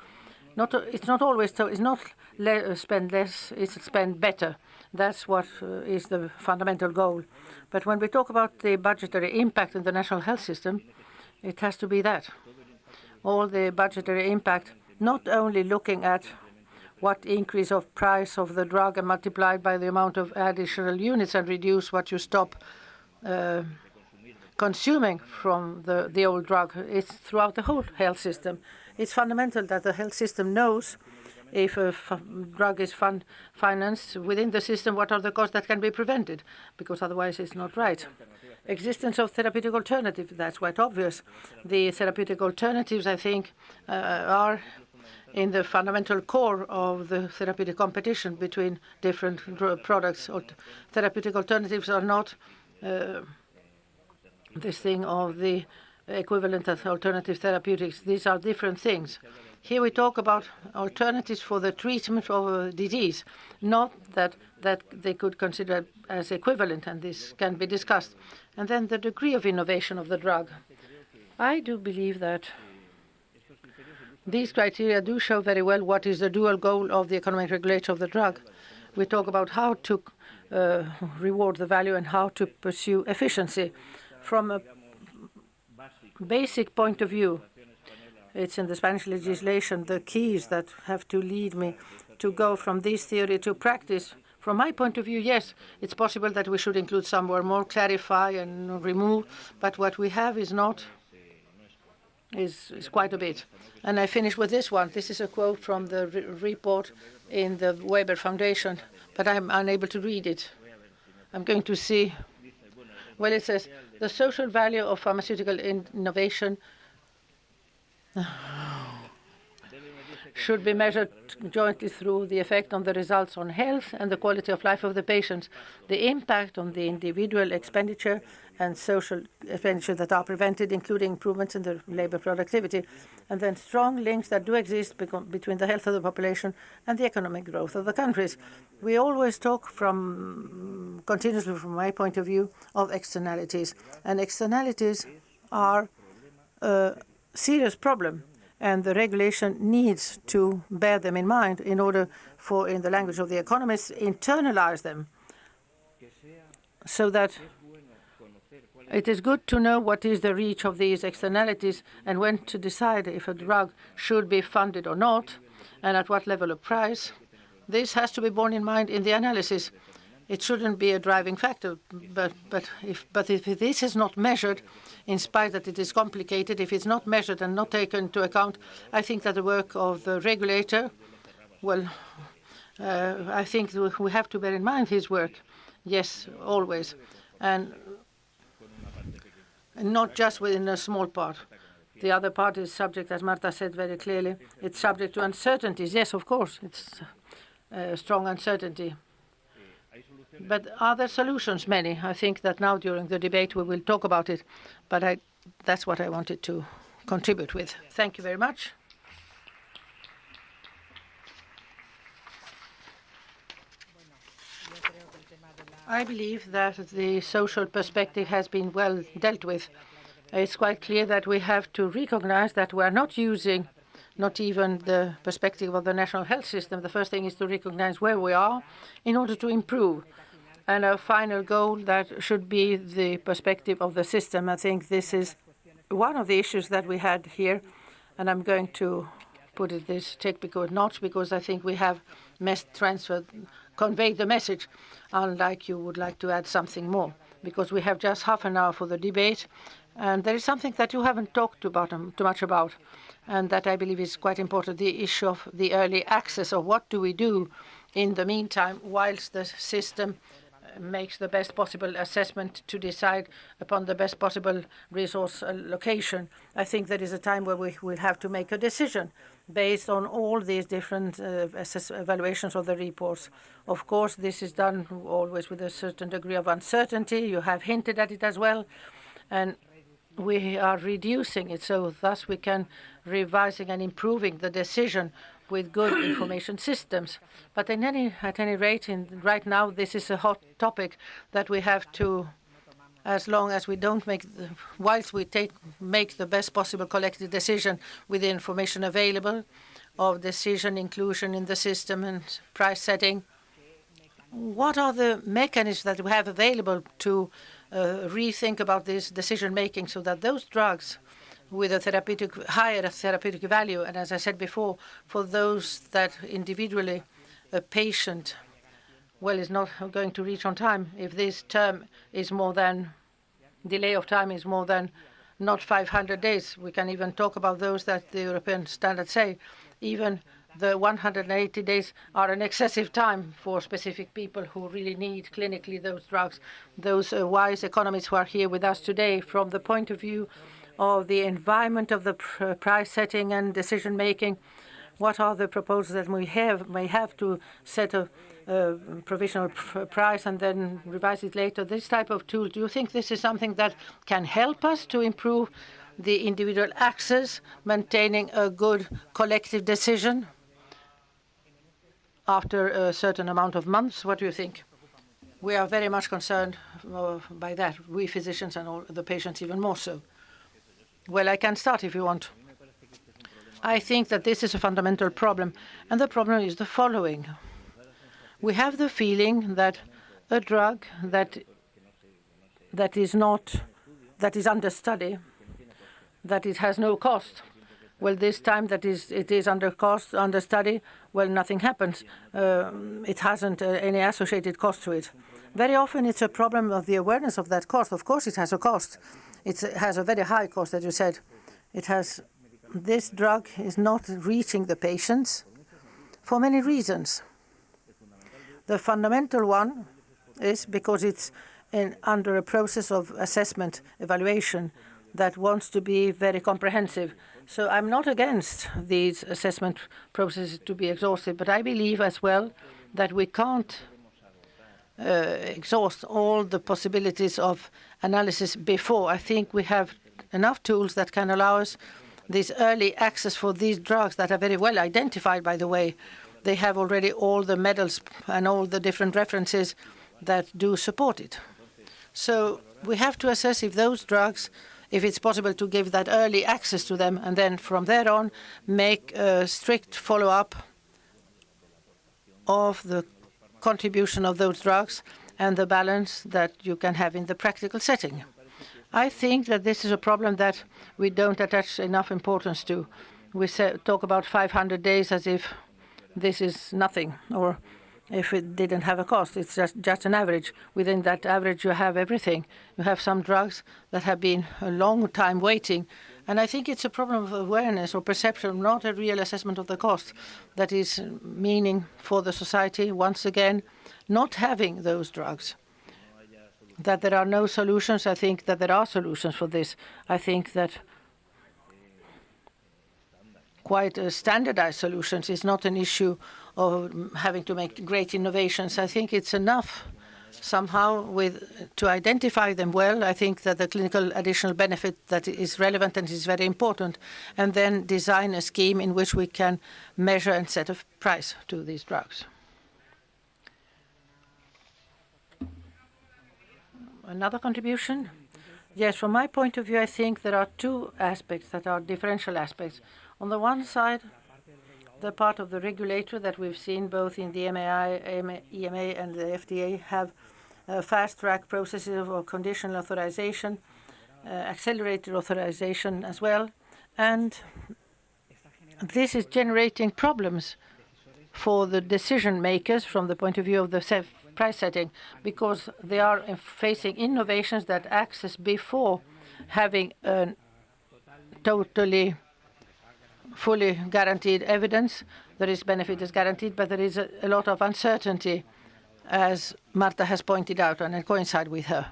It's not always so. It's not spend less, it's spend better. That's what is the fundamental goal. But when we talk about the budgetary impact in the national health system, it has to be that. All the budgetary impact, not only looking at what increase of price of the drug and multiplied by the amount of additional units and reduce what you stop consuming from the old drug. It's throughout the whole health system. It's fundamental that the health system knows if a drug is financed within the system, what are the costs that can be prevented, because otherwise it's not right. Existence of therapeutic alternatives, that's quite obvious. The therapeutic alternatives, I think, are in the fundamental core of the therapeutic competition between different products. Therapeutic alternatives are not this thing of the equivalent of alternative therapeutics. These are different things. Here we talk about alternatives for the treatment of a disease, not that they could consider as equivalent, and this can be discussed. And then the degree of innovation of the drug. I do believe that these criteria do show very well what is the dual goal of the economic regulator of the drug. We talk about how to reward the value and how to pursue efficiency. From a basic point of view, it's in the Spanish legislation, the keys that have to lead me to go from this theory to practice. From my point of view, yes, it's possible that we should include somewhere more, clarify and remove, but what we have is quite a bit. And I finish with this one. This is a quote from the report in the Weber Foundation, but I'm unable to read it. I'm going to see. Well, it says, the social value of pharmaceutical innovation should be measured jointly through the effect on the results on health and the quality of life of the patients, the impact on the individual expenditure and social expenditure that are prevented, including improvements in the labor productivity, and then strong links that do exist between the health of the population and the economic growth of the countries. We always talk continuously from my point of view, of externalities. And externalities are a serious problem. And the regulation needs to bear them in mind in order for, in the language of the economists, internalize them, so that it is good to know what is the reach of these externalities and when to decide if a drug should be funded or not, and at what level of price. This has to be borne in mind in the analysis. It shouldn't be a driving factor, but if this is not measured, in spite that it is complicated, if it's not measured and not taken into account, I think that the work of the regulator, well, I think we have to bear in mind his work. Yes, always. And not just within a small part. The other part is subject, as Marta said very clearly, it's subject to uncertainties. Yes, of course, it's strong uncertainty. But are there solutions? Many. I think that now during the debate we will talk about it. But that's what I wanted to contribute with. Thank you very much. I believe that the social perspective has been well dealt with. It's quite clear that we have to recognize that we are not using not even the perspective of the national health system. The first thing is to recognize where we are in order to improve. And our final goal, that should be the perspective of the system. I think this is one of the issues that we had here. And I'm going to put it this technical notch because I think we have conveyed the message, unlike you would like to add something more, because we have just half an hour for the debate. And there is something that you haven't talked too much about, and that I believe is quite important, the issue of the early access, or what do we do in the meantime whilst the system makes the best possible assessment to decide upon the best possible resource allocation. I think there is a time where we will have to make a decision based on all these different evaluations of the reports. Of course, this is done always with a certain degree of uncertainty. You have hinted at it as well. And we are reducing it, so thus we can revising and improving the decision with good information systems. But at any rate, right now, this is a hot topic that we have to, as long as we don't whilst we make the best possible collective decision with the information available of decision inclusion in the system and price setting, what are the mechanisms that we have available to rethink about this decision-making so that those drugs with a higher therapeutic value, and as I said before, for those that individually a patient, well, is not going to reach on time, if this term is delay of time is more than not 500 days, we can even talk about those that the European standards say, even the 180 days are an excessive time for specific people who really need clinically those drugs. Those wise economists who are here with us today, from the point of view of the environment of the price setting and decision making, what are the proposals that we may have to set a provisional price and then revise it later? This type of tool, do you think this is something that can help us to improve the individual access, maintaining a good collective decision after a certain amount of months? What do you think? We are very much concerned by that, we physicians and all the patients even more so. Well, I can start if you want. I think that this is a fundamental problem, and the problem is the following. We have the feeling that a drug that is under study, that it has no cost. Well, this time that it is under study, well, nothing happens. It hasn't any associated cost to it. Very often it's a problem of the awareness of that cost. Of course, it has a cost. It has a very high cost, as you said. This drug is not reaching the patients for many reasons. The fundamental one is because it's under a process of assessment, evaluation, that wants to be very comprehensive. So I'm not against these assessment processes to be exhaustive, but I believe as well that we can't exhaust all the possibilities of analysis before. I think we have enough tools that can allow us this early access for these drugs that are very well identified, by the way. They have already all the medals and all the different references that do support it. So we have to assess if those drugs if it's possible to give that early access to them, and then from there on make a strict follow-up of the contribution of those drugs and the balance that you can have in the practical setting. I think that this is a problem that we don't attach enough importance to. We talk about 500 days as if this is nothing, or if it didn't have a cost. It's just an average. Within that average, you have everything. You have some drugs that have been a long time waiting. And I think it's a problem of awareness or perception, not a real assessment of the cost. That is meaning for the society, once again, not having those drugs. That there are no solutions. I think that there are solutions for this. I think that quite standardized solutions is not an issue of having to make great innovations. I think it's enough somehow to identify them well. I think that the clinical additional benefit that is relevant and is very important, and then design a scheme in which we can measure and set a price to these drugs. Another contribution? Yes, from my point of view, I think there are two aspects that are differential aspects. On the one side, the part of the regulator that we've seen both in the EMA and the FDA have fast-track processes of conditional authorization, accelerated authorization as well. And this is generating problems for the decision makers from the point of view of the price setting, because they are facing innovations that access before having a totally fully guaranteed evidence. There is benefit is guaranteed, but there is a lot of uncertainty, as Marta has pointed out, and I coincide with her.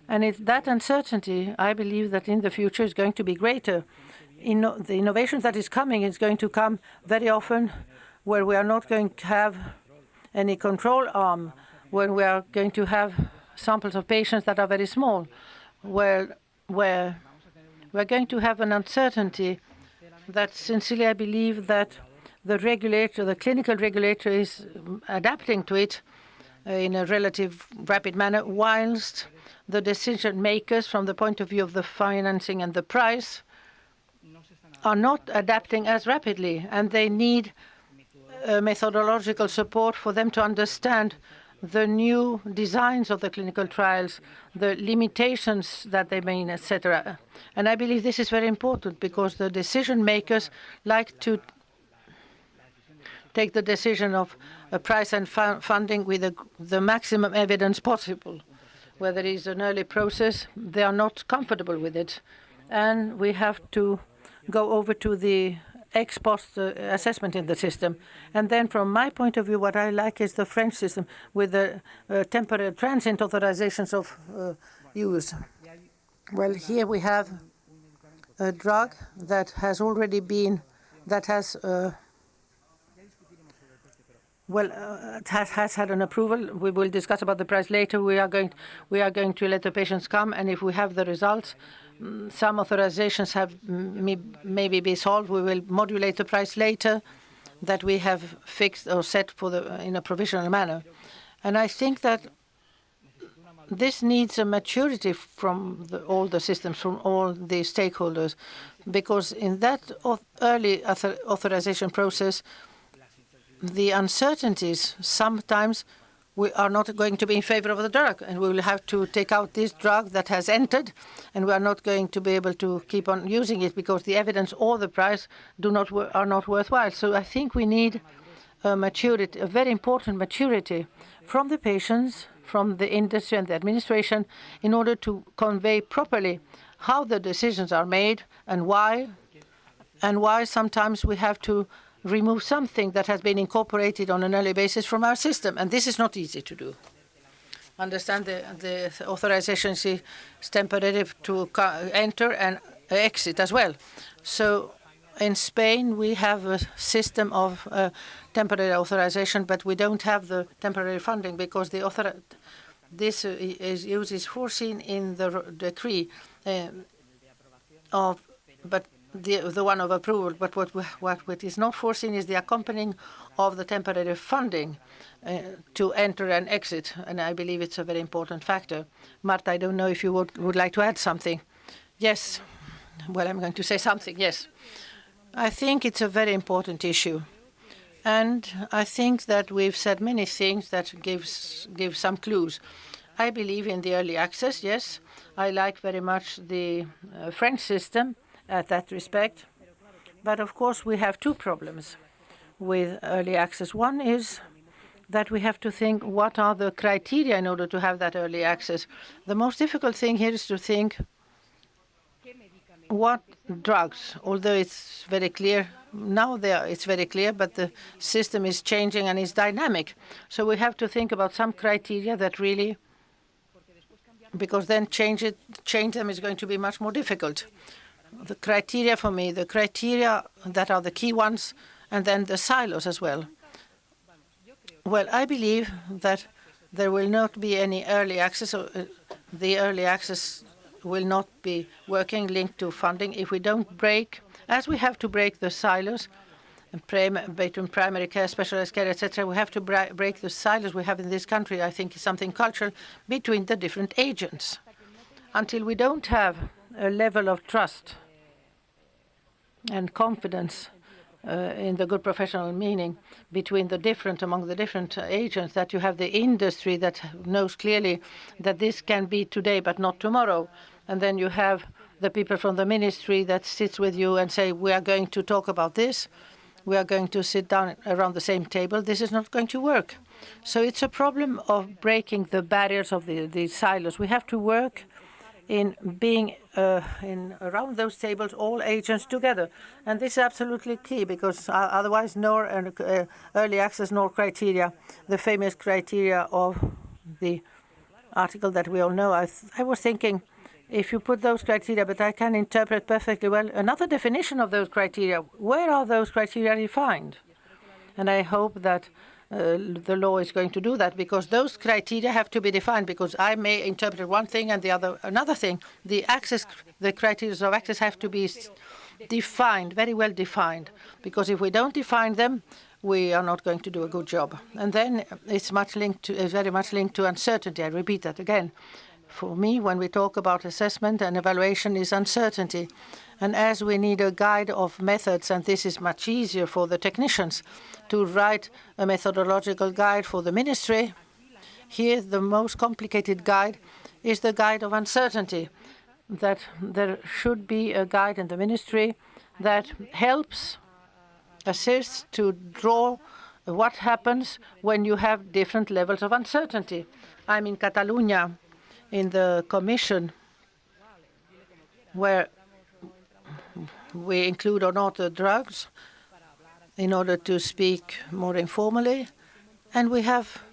And it's that uncertainty, I believe, that in the future is going to be greater. The innovation that is coming is going to come very often where we are not going to have any control arm, when we are going to have samples of patients that are very small, where we're going to have an uncertainty that sincerely I believe that the regulator, the clinical regulator, is adapting to it in a relative rapid manner, whilst the decision makers from the point of view of the financing and the price are not adapting as rapidly, and they need methodological support for them to understand the new designs of the clinical trials, the limitations that they mean, etc. And I believe this is very important because the decision makers like to take the decision of a price and funding with the maximum evidence possible. Where there is an early process, they are not comfortable with it. And we have to go over to the ex post assessment in the system. And then from my point of view, what I like is the French system with the temporary transient authorizations of use. Well, here we have a drug that has already been, that has has had an approval. We will discuss about the price later. We are going to let the patients come, and if we have the results, some authorizations have maybe be solved. We will modulate the price later that we have fixed or set for in a provisional manner. And I think that this needs a maturity from all the systems, from all the stakeholders, because in that early authorization process, the uncertainties sometimes we are not going to be in favor of the drug, and we will have to take out this drug that has entered, and we are not going to be able to keep on using it because the evidence or the price are not worthwhile. So I think we need a maturity, a very important maturity from the patients, from the industry and the administration, in order to convey properly how the decisions are made and why sometimes we have to remove something that has been incorporated on an early basis from our system. And this is not easy to do. Understand the authorization is temporary to enter and exit as well. So in Spain, we have a system of temporary authorization, but we don't have the temporary funding because this is foreseen in the decree but the one of approval. But what is not foreseen is the accompanying of the temporary funding to enter and exit, and I believe it's a very important factor. Marta, I don't know if you would like to add something. Yes. Well, I'm going to say something, yes. I think it's a very important issue. And I think that we've said many things that give some clues. I believe in the early access, yes. I like very much the French system at that respect. But of course, we have two problems with early access. One is that we have to think what are the criteria in order to have that early access. The most difficult thing here is to think what drugs, although it's very clear, now it's very clear, but the system is changing and is dynamic. So we have to think about some criteria that really, because then change them is going to be much more difficult. The criteria for me, the criteria that are the key ones, and then the silos as well. Well, I believe that there will not be any early access, or the early access will not be working linked to funding if we don't break, as we have to break the silos between primary care, specialized care, etc. We have to break the silos we have in this country. I think it's something cultural between the different agents. Until we don't have a level of trust and confidence in the good professional meaning among the different agents, that you have the industry that knows clearly that this can be today but not tomorrow. And then you have the people from the ministry that sits with you and say, we are going to talk about this. We are going to sit down around the same table. This is not going to work. So it's a problem of breaking the barriers of the silos. We have to work in being around those tables, all agents together. And this is absolutely key, because otherwise nor early access nor criteria, the famous criteria of the article that we all know. I was thinking, if you put those criteria, but I can interpret perfectly well another definition of those criteria. Where are those criteria defined? And I hope that the law is going to do that, because those criteria have to be defined, because I may interpret one thing and the other another thing. The criteria of access have to be defined, very well defined, because if we don't define them, we are not going to do a good job. And then it's very much linked to uncertainty. I repeat that again. For me, when we talk about assessment and evaluation, is uncertainty. And as we need a guide of methods, and this is much easier for the technicians to write a methodological guide for the ministry, here the most complicated guide is the guide of uncertainty, that there should be a guide in the ministry that helps, assists to draw what happens when you have different levels of uncertainty. I'm in Catalonia, in the commission, where we include or not the drugs in order to speak more informally. And we have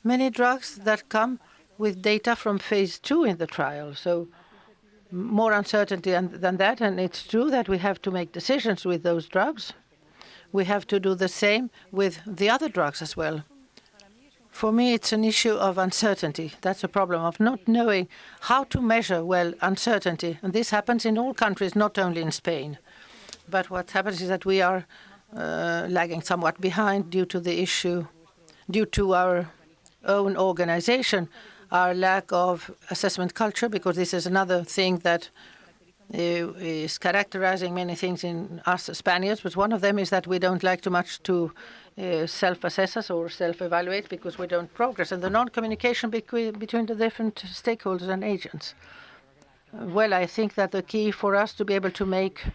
many drugs that come with data from phase 2 in the trial. So more uncertainty than that. And it's true that we have to make decisions with those drugs. We have to do the same with the other drugs as well. For me, it's an issue of uncertainty. That's a problem of not knowing how to measure well uncertainty. And this happens in all countries, not only in Spain. But what happens is that we are lagging somewhat behind due to our own organization, our lack of assessment culture, because this is another thing that is characterizing many things in us Spaniards. But one of them is that we don't like too much to self-assess us or self-evaluate, because we don't progress, and the non-communication between the different stakeholders and agents. Well, I think that the key for us to be able to make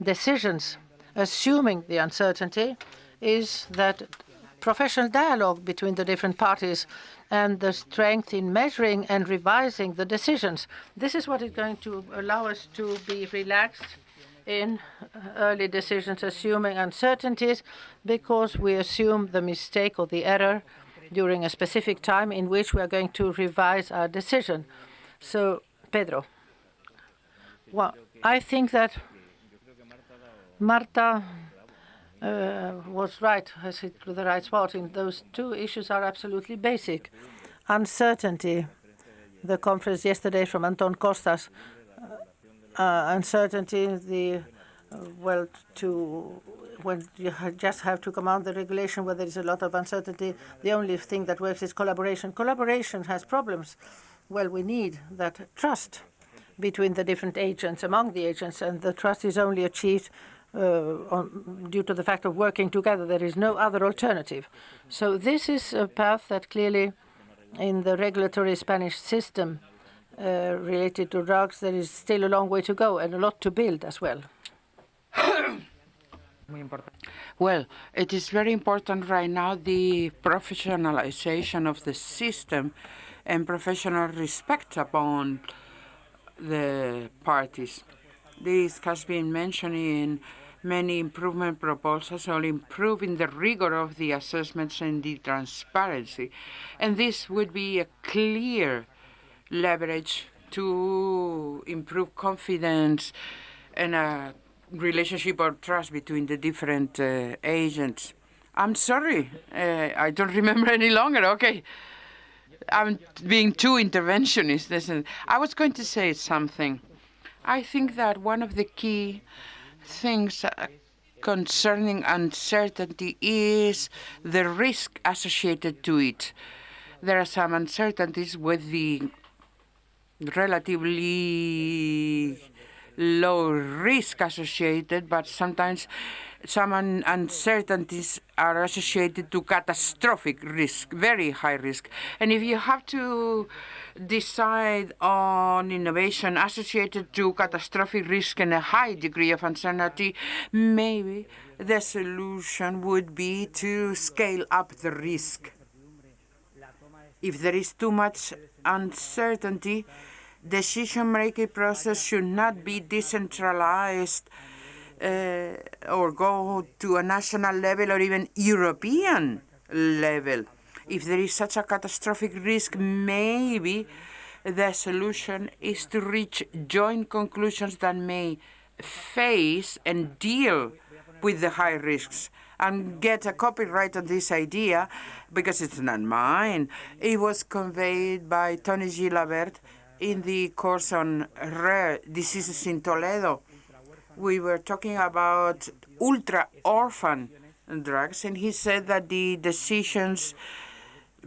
decisions, assuming the uncertainty, is that professional dialogue between the different parties and the strength in measuring and revising the decisions. This is what is going to allow us to be relaxed in early decisions, assuming uncertainties, because we assume the mistake or the error during a specific time in which we are going to revise our decision. So, Pedro. Well, I think that Marta was right, has hit to the right spot. In those two issues are absolutely basic. Uncertainty, the conference yesterday from Anton Costas, uncertainty, when you just have to command the regulation where there is a lot of uncertainty, the only thing that works is collaboration. Collaboration has problems. Well, we need that trust between the different agents, among the agents, and the trust is only achieved due to the fact of working together. There is no other alternative. So this is a path that clearly in the regulatory Spanish system related to drugs, there is still a long way to go and a lot to build as well.
Well, it is very important right now, the professionalization of the system and professional respect upon the parties. This has been mentioned in many improvement proposals on improving the rigor of the assessments and the transparency. And this would be a clear leverage to improve confidence and a relationship or trust between the different agents. I'm sorry, I don't remember any longer. Okay, I'm being too interventionist. Listen, I was going to say something. I think that one of the key things concerning uncertainty is the risk associated to it. There are some uncertainties with the relatively low risk associated, but sometimes some uncertainties are associated to catastrophic risk, very high risk. And if you have to decide on innovation associated to catastrophic risk and a high degree of uncertainty, maybe the solution would be to scale up the risk. If there is too much uncertainty, decision-making process should not be decentralized or go to a national level or even European level. If there is such a catastrophic risk, maybe the solution is to reach joint conclusions that may face and deal with the high risks. And get a copyright on this idea, because it's not mine. It was conveyed by Tony Gilabert in the course on rare diseases in Toledo. We were talking about ultra-orphan drugs, and he said that the decisions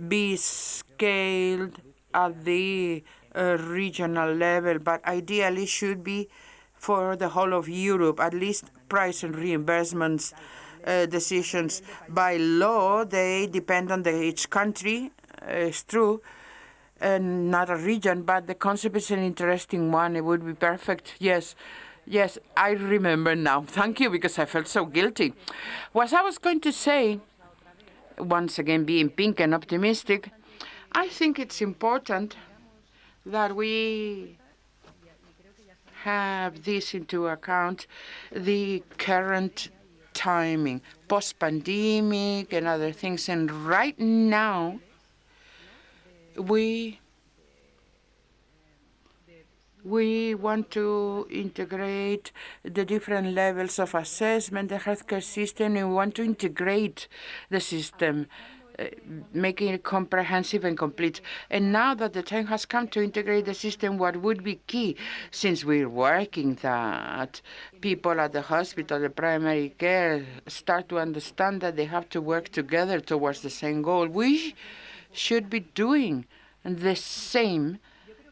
be scaled at the regional level, but ideally should be for the whole of Europe, at least price and reimbursements decisions. By law, they depend on each country, it's true, and not a region, but the concept is an interesting one. It would be perfect. Yes, I remember now. Thank you, because I felt so guilty. What I was going to say, once again being pink and optimistic, I think it's important that we have this into account, the current timing, post-pandemic and other things. And right now, we want to integrate the different levels of assessment, the healthcare system, and we want to integrate the system, making it comprehensive and complete. And now that the time has come to integrate the system, what would be key, since we're working that people at the hospital, the primary care, start to understand that they have to work together towards the same goal, we should be doing the same,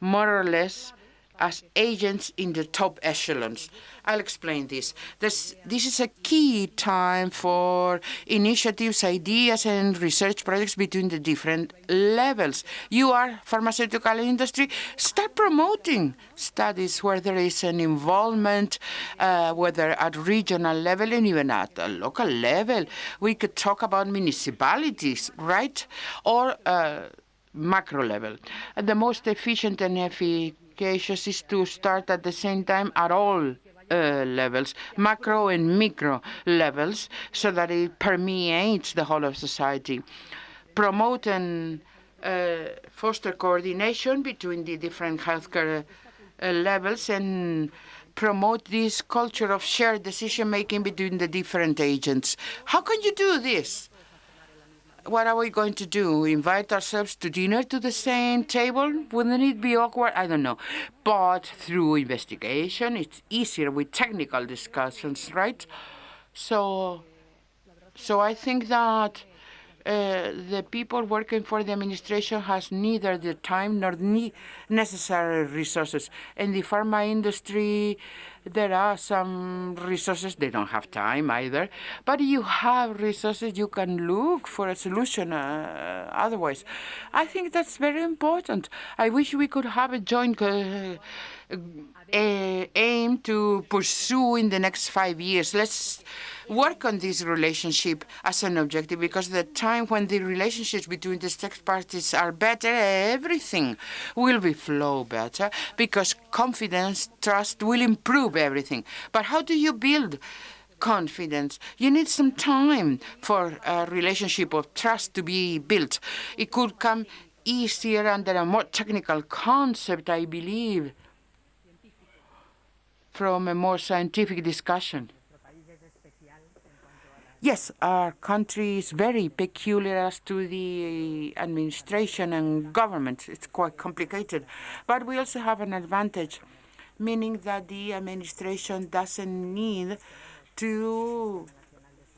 more or less, as agents in the top echelons. I'll explain this. This is a key time for initiatives, ideas, and research projects between the different levels. You are pharmaceutical industry, start promoting studies where there is an involvement, whether at regional level and even at a local level. We could talk about municipalities, right? Or macro level. The most efficient and efficacious is to start at the same time at all levels, macro and micro levels, so that it permeates the whole of society. Promote and foster coordination between the different healthcare levels, and promote this culture of shared decision-making between the different agents. How can you do this? What are we going to do? Invite ourselves to dinner to the same table? Wouldn't it be awkward? I don't know. But through investigation, it's easier with technical discussions, right? So I think that the people working for the administration has neither the time nor necessary resources. In the pharma industry, there are some resources. They don't have time either. But you have resources. You can look for a solution otherwise. I think that's very important. I wish we could have a joint aim to pursue in the next 5 years. Let's work on this relationship as an objective, because the time when the relationships between the sex parties are better, everything will be flow better, because confidence, trust will improve everything. But how do you build confidence? You need some time for a relationship of trust to be built. It could come easier under a more technical concept, I believe, from a more scientific discussion. Yes, our country is very peculiar as to the administration and government. It's quite complicated. But we also have an advantage, meaning that the administration doesn't need to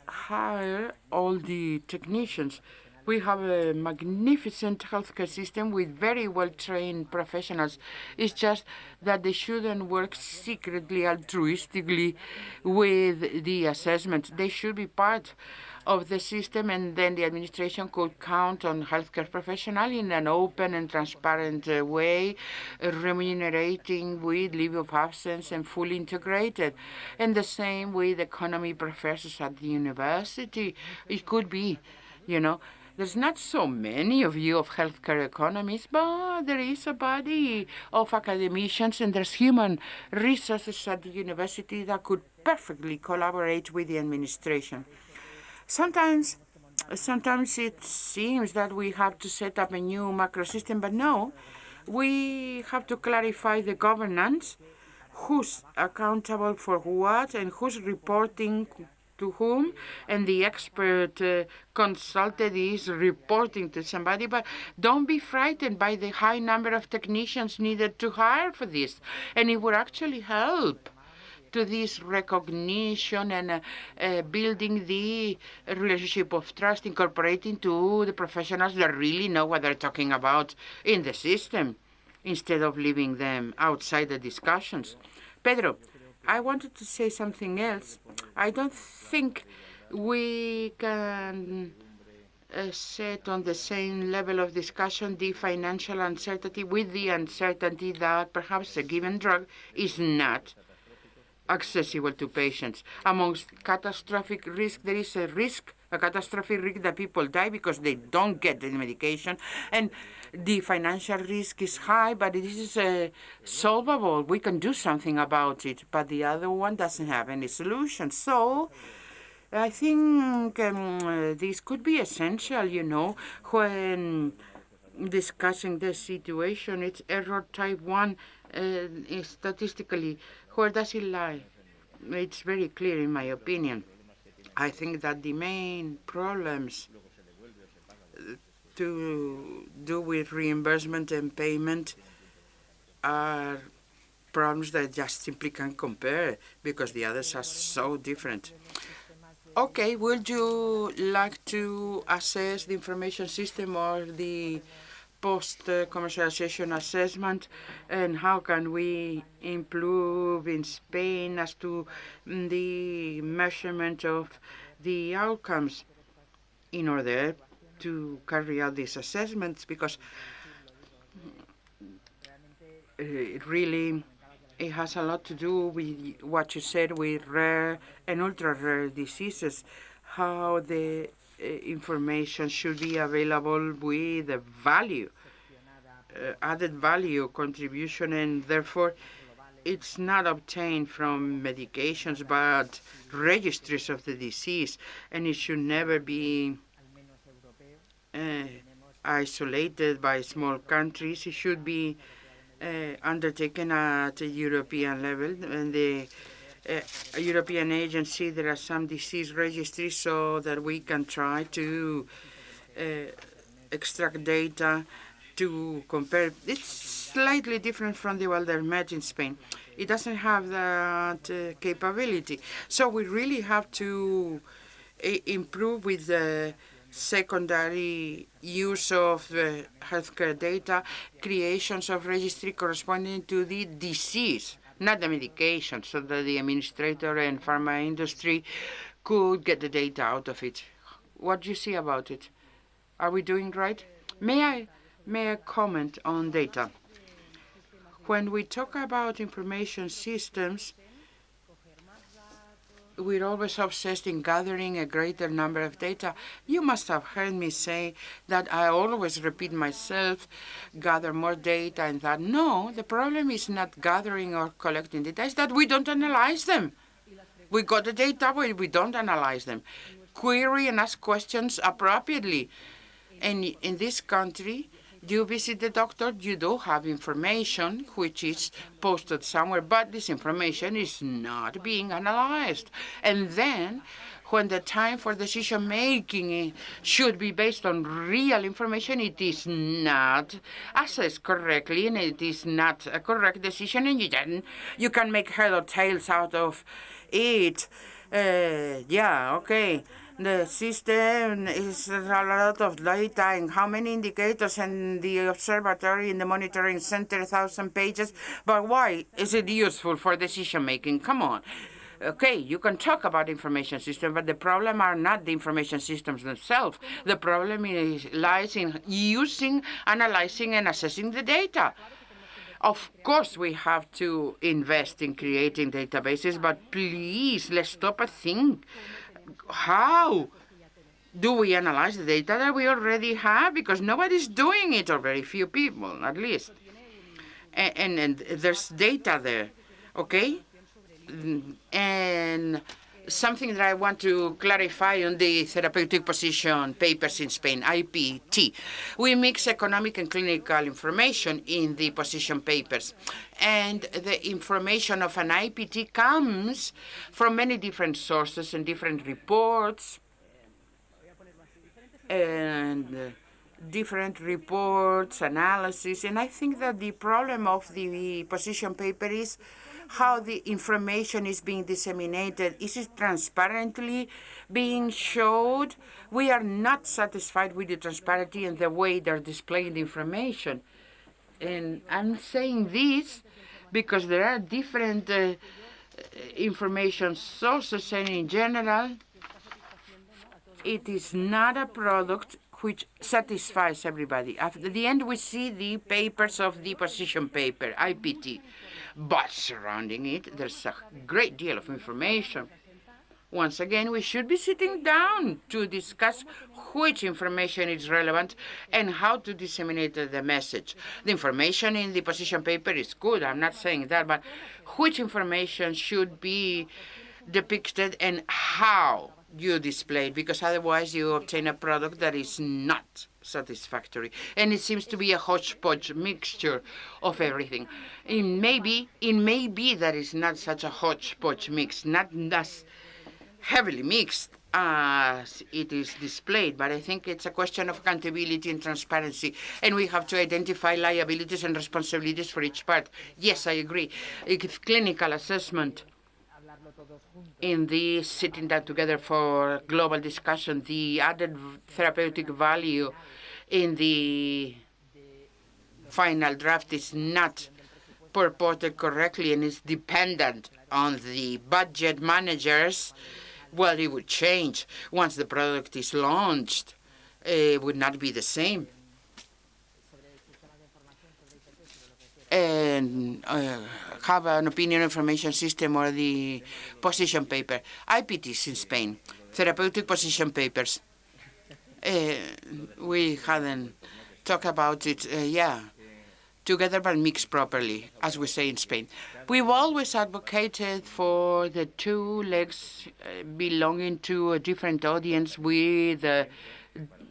hire all the technicians. We have a magnificent healthcare system with very well-trained professionals. It's just that they shouldn't work secretly, altruistically with the assessments. They should be part of the system, and then the administration could count on healthcare professionals in an open and transparent way, remunerating with leave of absence and fully integrated. And the same with economy professors at the university. It could be, There's not so many of you of healthcare economists, but there is a body of academicians, and there's human resources at the university that could perfectly collaborate with the administration. Sometimes it seems that we have to set up a new macro system, but no, we have to clarify the governance, who's accountable for what and who's reporting to whom, and the expert consulted is reporting to somebody. But don't be frightened by the high number of technicians needed to hire for this. And it would actually help to this recognition and building the relationship of trust, incorporating to the professionals that really know what they're talking about in the system, instead of leaving them outside the discussions. Pedro, I wanted to say something else. I don't think we can set on the same level of discussion the financial uncertainty with the uncertainty that perhaps a given drug is not accessible to patients. Amongst catastrophic risk, there is a catastrophic risk that people die because they don't get the medication, and the financial risk is high, but it is solvable. We can do something about it, but the other one doesn't have any solution. So I think this could be essential, when discussing the situation. It's error type 1 statistically. Where does it lie? It's very clear, in my opinion. I think that the main problems to do with reimbursement and payment are problems that just simply can't compare, because the others are so different. Okay, would you like to assess the information system or the post-commercialization assessment, and how can we improve in Spain as to the measurement of the outcomes in order to carry out these assessments? Because it has a lot to do with what you said with rare and ultra-rare diseases, how the information should be available with a value, added value contribution, and therefore it's not obtained from medications but registries of the disease, and it should never be isolated by small countries. It should be undertaken at a European level, and the European agency, there are some disease registries so that we can try to extract data to compare. It's slightly different from the Valder in Spain. It doesn't have that capability. So we really have to improve with the secondary use of the healthcare data, creations of registry corresponding to the disease, not the medication, so that the administrator and pharma industry could get the data out of it. What do you see about it? Are we doing right? May I comment on data? When we talk about information systems, we're always obsessed in gathering a greater number of data. You must have heard me say that I always repeat myself, gather more data and that. No, the problem is not gathering or collecting data, it's that we don't analyze them. We got the data, but we don't analyze them. Query and ask questions appropriately. And in this country, you visit the doctor, you do have information which is posted somewhere, but this information is not being analyzed. And then, when the time for decision-making should be based on real information, it is not assessed correctly, and it is not a correct decision, and you can make head or tails out of it. Yeah, okay. The system is a lot of data and how many indicators, and the observatory and the monitoring center, 1,000 pages. But why is it useful for decision making? Come on. Okay, you can talk about information systems, but the problem are not the information systems themselves. The problem lies in using, analyzing, and assessing the data. Of course, we have to invest in creating databases, but please, let's stop and think. How do we analyze the data that we already have? Because nobody's doing it, or very few people, at least. And there's data there, okay? And something that I want to clarify on the therapeutic position papers in Spain, IPT. We mix economic and clinical information in the position papers. And the information of an IPT comes from many different sources and different reports. And different reports, analysis. And I think that the problem of the position paper is how the information is being disseminated. Is it transparently being showed? We are not satisfied with the transparency and the way they're displaying the information. And I'm saying this because there are different information sources, and in general, it is not a product which satisfies everybody. At the end, we see the papers of the position paper, IPT. But surrounding it, there's a great deal of information. Once again, we should be sitting down to discuss which information is relevant and how to disseminate the message. The information in the position paper is good, I'm not saying that, but which information should be depicted and how you display it, because otherwise you obtain a product that is not satisfactory. And it seems to be a hodgepodge mixture of everything. It may be that is not such a hodgepodge mix, not as heavily mixed as it is displayed, but I think it's a question of accountability and transparency, and we have to identify liabilities and responsibilities for each part. Yes, I agree. If clinical assessment in the sitting down together for global discussion, the added therapeutic value in the final draft is not purported correctly and is dependent on the budget managers, well, it would change. Once the product is launched, it would not be the same. And have an opinion information system or the position paper. IPTs in Spain, therapeutic position papers. We hadn't talked about it, together but mixed properly, as we say in Spain. We've always advocated for the two legs belonging to a different audience with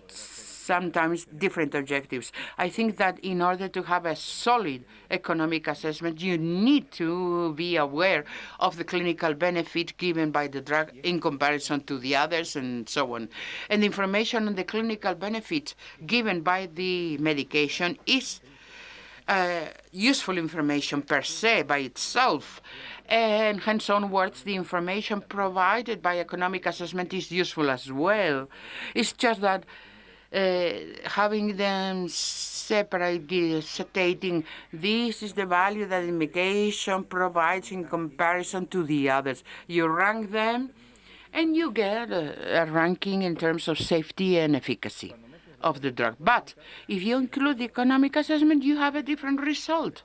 sometimes different objectives. I think that in order to have a solid economic assessment, you need to be aware of the clinical benefit given by the drug in comparison to the others and so on. And the information on the clinical benefit given by the medication is useful information per se by itself, and hence onwards the information provided by economic assessment is useful as well. It's just that having them separate, stating this is the value that the medication provides in comparison to the others. You rank them, and you get a ranking in terms of safety and efficacy of the drug. But if you include the economic assessment, you have a different result.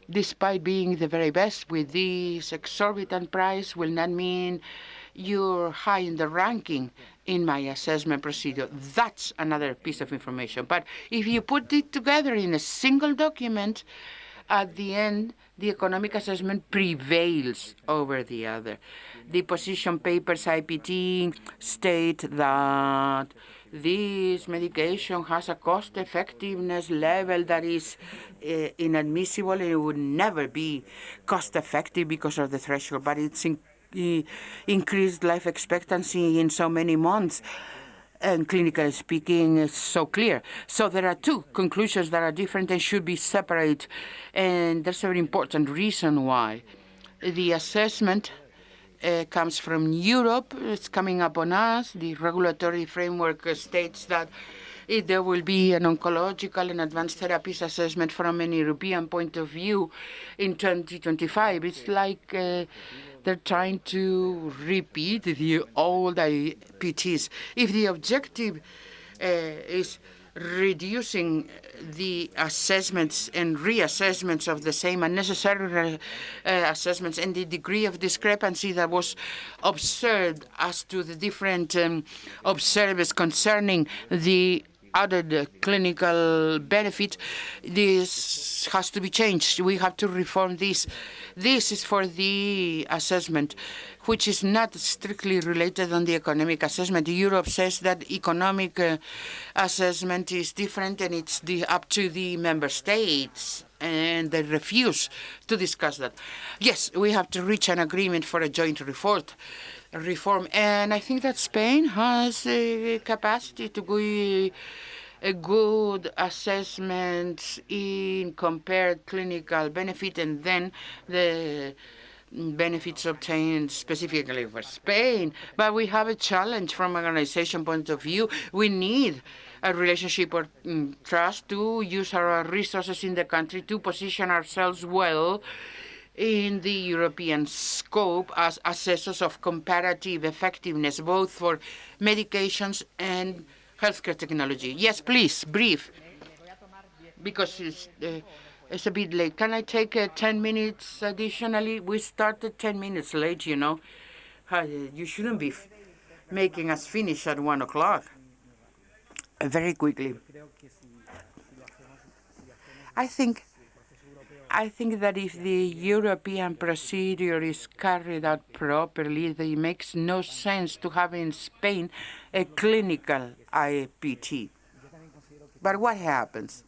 Despite being the very best with this exorbitant price will not mean you're high in the ranking in my assessment procedure. That's another piece of information. But if you put it together in a single document, at the end, the economic assessment prevails over the other. The position papers IPT state that this medication has a cost-effectiveness level that is inadmissible, and it would never be cost-effective because of the threshold, but it's increased life expectancy in so many months. And clinically speaking, it's so clear. So there are two conclusions that are different and should be separate. And that's a very important reason why. The assessment comes from Europe. It's coming upon us. The regulatory framework states that there will be an oncological and advanced therapies assessment from an European point of view in 2025. It's like they're trying to repeat the old IPTs. If the objective is reducing the assessments and reassessments of the same unnecessary assessments and the degree of discrepancy that was observed as to the different observers concerning the added clinical benefit, this has to be changed. We have to reform this. This is for the assessment, which is not strictly related on the economic assessment. Europe says that economic assessment is different, and it's up to the member states, and they refuse to discuss that. Yes, we have to reach an agreement for a joint reform, and I think that Spain has a capacity to be a good assessment in compared clinical benefit, and then the benefits obtained specifically for Spain. But we have a challenge from an organization point of view. We need a relationship or trust to use our resources in the country to position ourselves well in the European scope as assessors of comparative effectiveness, both for medications and healthcare technology. Yes, please, brief, because it's a bit late. Can I take 10 minutes additionally? We started 10 minutes late, you know. You shouldn't be making us finish at 1 o'clock. Very quickly. I think that if the European procedure is carried out properly, it makes no sense to have in Spain a clinical IPT. But what happens?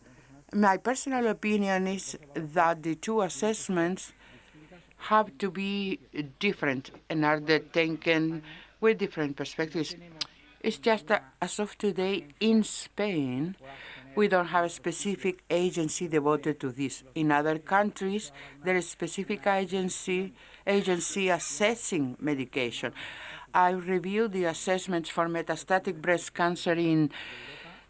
My personal opinion is that the two assessments have to be different and are taken with different perspectives. It's just that as of today in Spain, we don't have a specific agency devoted to this. In other countries, there is a specific agency assessing medication. I reviewed the assessments for metastatic breast cancer in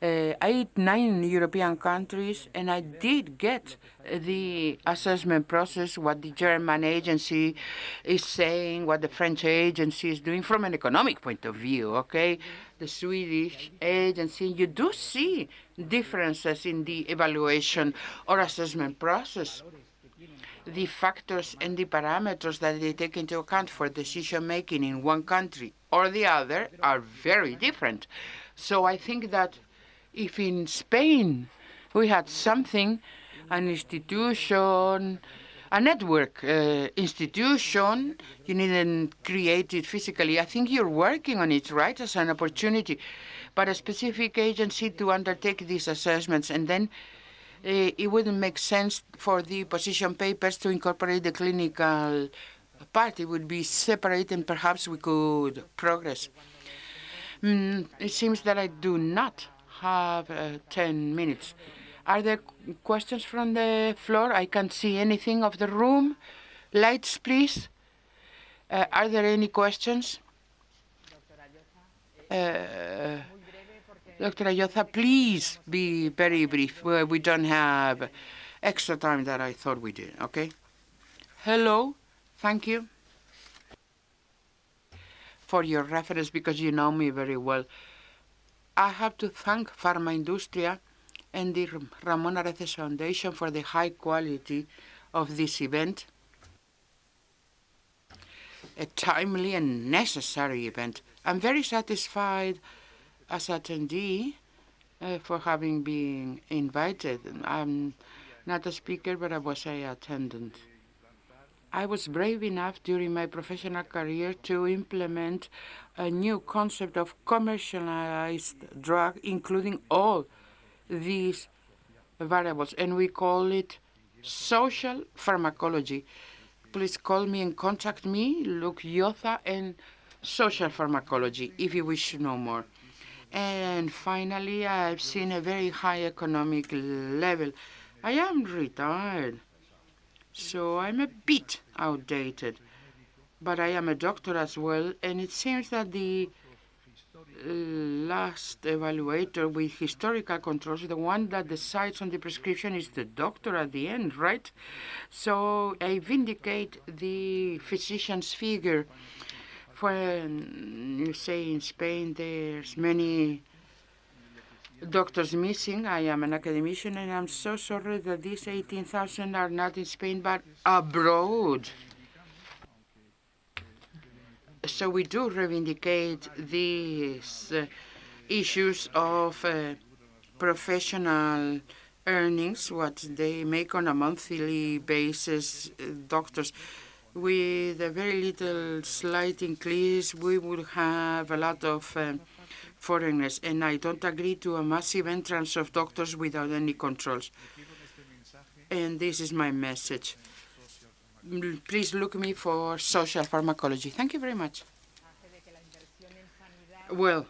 9 European countries, and I did get the assessment process, what the German agency is saying, what the French agency is doing from an economic point of view, okay? The Swedish agency, you do see differences in the evaluation or assessment process. The factors and the parameters that they take into account for decision-making in one country or the other are very different. So I think that if in Spain we had something, an institution, a network institution, you needn't create it physically. I think you're working on it, right, as an opportunity, but a specific agency to undertake these assessments, and then it wouldn't make sense for the position papers to incorporate the clinical part. It would be separate, and perhaps we could progress. It seems that I do not have 10 minutes. Are there questions from the floor? I can't see anything of the room. Lights, please. Are there any questions? Dr. Ayoza, please be very brief. We don't have extra time that I thought we did, okay? Hello, thank you for your reference because you know me very well. I have to thank Farmaindustria and the Ramón Areces Foundation for the high quality of this event. A timely and necessary event. I'm very satisfied as attendee for having been invited. I'm not a speaker, but I was an attendant. I was brave enough during my professional career to implement a new concept of commercialized drug, including all these variables, and we call it social pharmacology. Please call me and contact me, Luke Yoza, and social pharmacology, if you wish to know more. And finally, I've seen a very high economic level. I am retired, so I'm a bit outdated, but I am a doctor as well, and it seems that the last evaluator with historical controls, the one that decides on the prescription, is the doctor at the end, right? So I vindicate the physician's figure. For you say in Spain there's many doctors missing. I am an academician, and I'm so sorry that these 18,000 are not in Spain but abroad. So we do reivindicate these issues of professional earnings, what they make on a monthly basis, doctors. With a very little slight increase, we would have a lot of foreigners, and I don't agree to a massive entrance of doctors without any controls. And this is my message. Please look me for social pharmacology. Thank you very much. Well,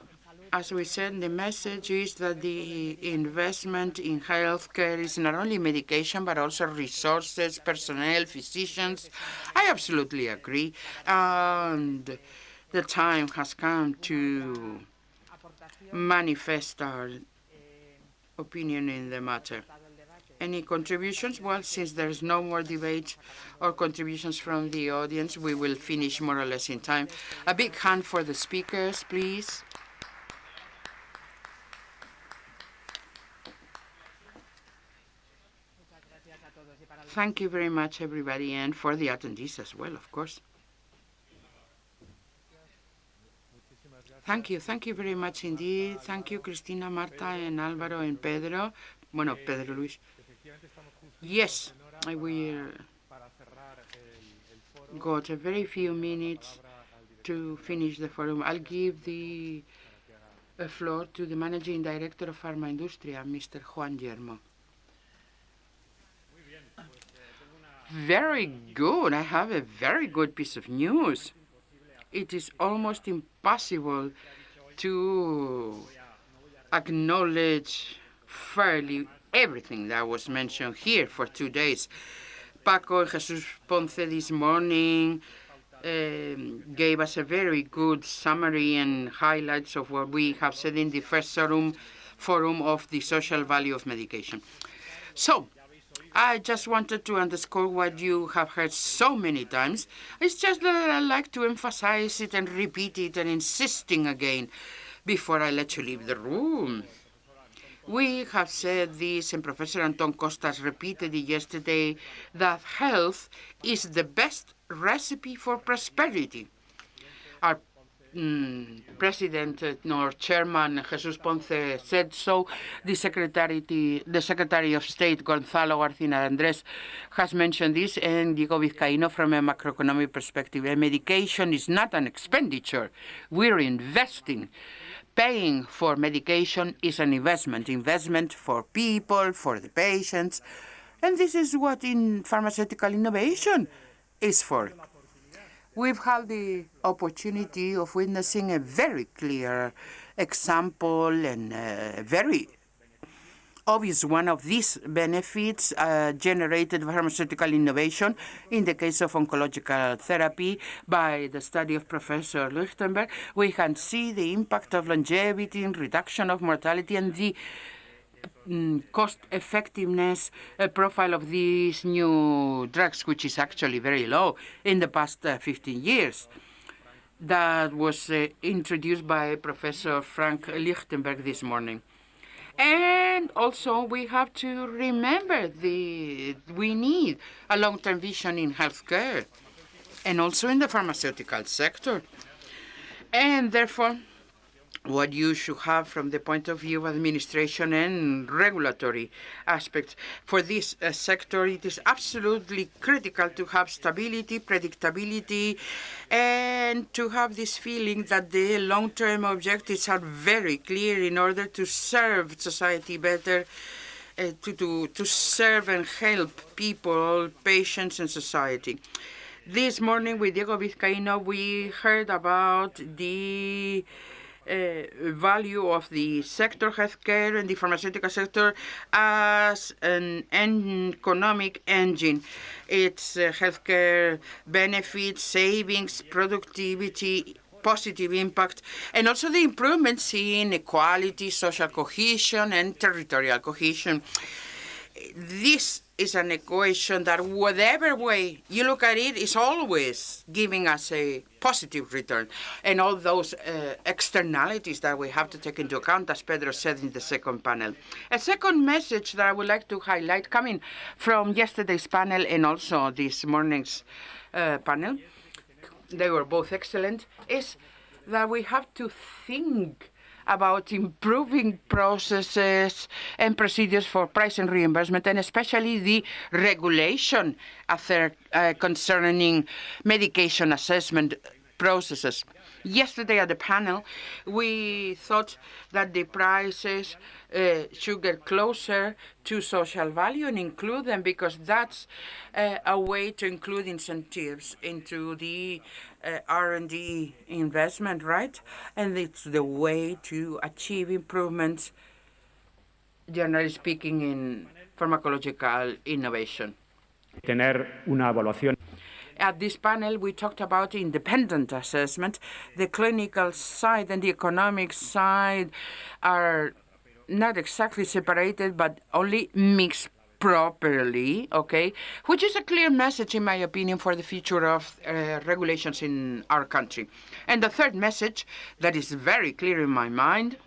as we said, the message is that the investment in healthcare is not only medication, but also resources, personnel, physicians. I absolutely agree. And the time has come to manifest our opinion in the matter. Any contributions? Well, since there's no more debate or contributions from the audience, we will finish more or less in time. A big hand for the speakers, please. Thank you very much, everybody, and for the attendees as well, of course. Thank you very much indeed. Thank you, Cristina, Marta, and Álvaro, and Pedro. Bueno, Pedro Luis. Yes, we got a very few minutes to finish the forum. I'll give the floor to the Managing Director of Farmaindustria, Mr. Juan Yermo. Very good. I have a very good piece of news. It is almost impossible to acknowledge fairly everything that was mentioned here for 2 days. Paco and Jesus Ponce this morning gave us a very good summary and highlights of what we have said in the first forum of the social value of medication. So, I just wanted to underscore what you have heard so many times. It's just that I like to emphasize it and repeat it and insisting again before I let you leave the room. We have said this, and Professor Anton Costas repeated it yesterday, that health is the best recipe for prosperity. Our President or Chairman Jesus Ponce said so. The Secretary of State Gonzalo García Andrés has mentioned this, and Diego Vizcaíno from a macroeconomic perspective. And medication is not an expenditure. We're investing. Paying for medication is an investment for people, for the patients. And this is what in pharmaceutical innovation is for. We've had the opportunity of witnessing a very clear example and very obvious one of these benefits generated pharmaceutical innovation in the case of oncological therapy by the study of Professor Lichtenberg. We can see the impact of longevity and reduction of mortality and the cost-effectiveness profile of these new drugs, which is actually very low in the past 15 years. That was introduced by Professor Frank Lichtenberg this morning. And also, we have to remember we need a long-term vision in healthcare and also in the pharmaceutical sector. And therefore, what you should have from the point of view of administration and regulatory aspects. For this sector, it is absolutely critical to have stability, predictability, and to have this feeling that the long-term objectives are very clear in order to serve society better, to serve and help people, patients, and society. This morning with Diego Vizcaíno, we heard about the value of the sector, healthcare, and the pharmaceutical sector as an economic engine. Its healthcare benefits, savings, productivity, positive impact, and also the improvements in equality, social cohesion, and territorial cohesion. This is an equation that whatever way you look at it is always giving us a positive return. And all those externalities that we have to take into account, as Pedro said in the second panel. A second message that I would like to highlight coming from yesterday's panel and also this morning's panel, they were both excellent, is that we have to think about improving processes and procedures for price and reimbursement, and especially the regulation concerning medication assessment processes. Yesterday at the panel, we thought that the prices should get closer to social value and include them, because that's a way to include incentives into the R&D investment, right? And it's the way to achieve improvements, generally speaking, in pharmacological innovation.
Tener una evaluación.
At this panel, we talked about independent assessment. The clinical side and the economic side are not exactly separated, but only mixed properly, okay? Which is a clear message, in my opinion, for the future of regulations in our country. And the third message that is very clear in my mind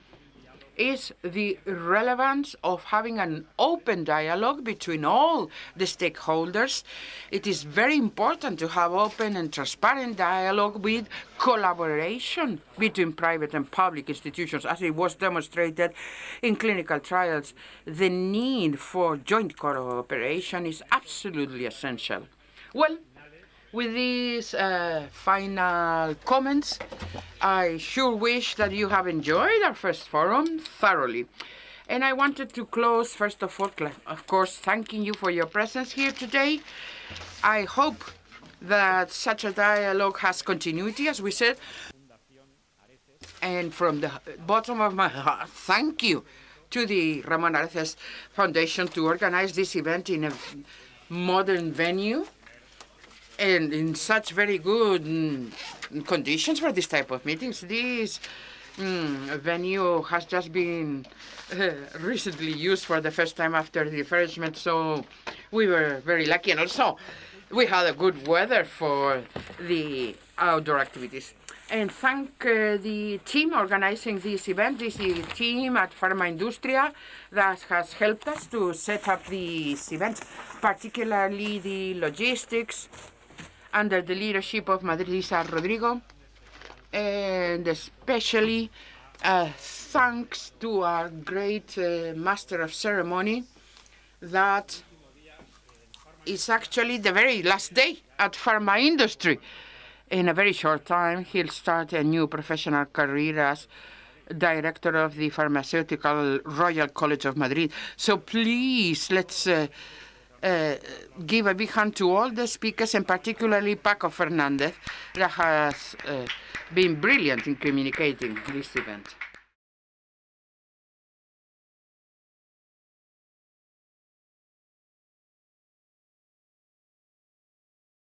is the relevance of having an open dialogue between all the stakeholders. It is very important to have open and transparent dialogue with collaboration between private and public institutions, as it was demonstrated in clinical trials. The need for joint cooperation is absolutely essential. Well, with these final comments, I sure wish that you have enjoyed our first forum thoroughly. And I wanted to close, first of all, of course, thanking you for your presence here today. I hope that such a dialogue has continuity, as we said. And from the bottom of my heart, thank you to the Ramón Areces Foundation to organize this event in a modern venue and in such very good conditions for this type of meetings. This venue has just been recently used for the first time after the refurbishment, so we were very lucky. And also, we had a good weather for the outdoor activities. And thank the team organizing this event, this team at Farmaindustria that has helped us to set up this event, particularly the logistics, under the leadership of Madrisa Rodrigo, and especially thanks to our great master of ceremony that is actually the very last day at Farmaindustria. In a very short time, he'll start a new professional career as director of the Pharmaceutical Royal College of Madrid. So please, let's give a big hand to all the speakers, and particularly Paco Fernandez, that has been brilliant in communicating this event.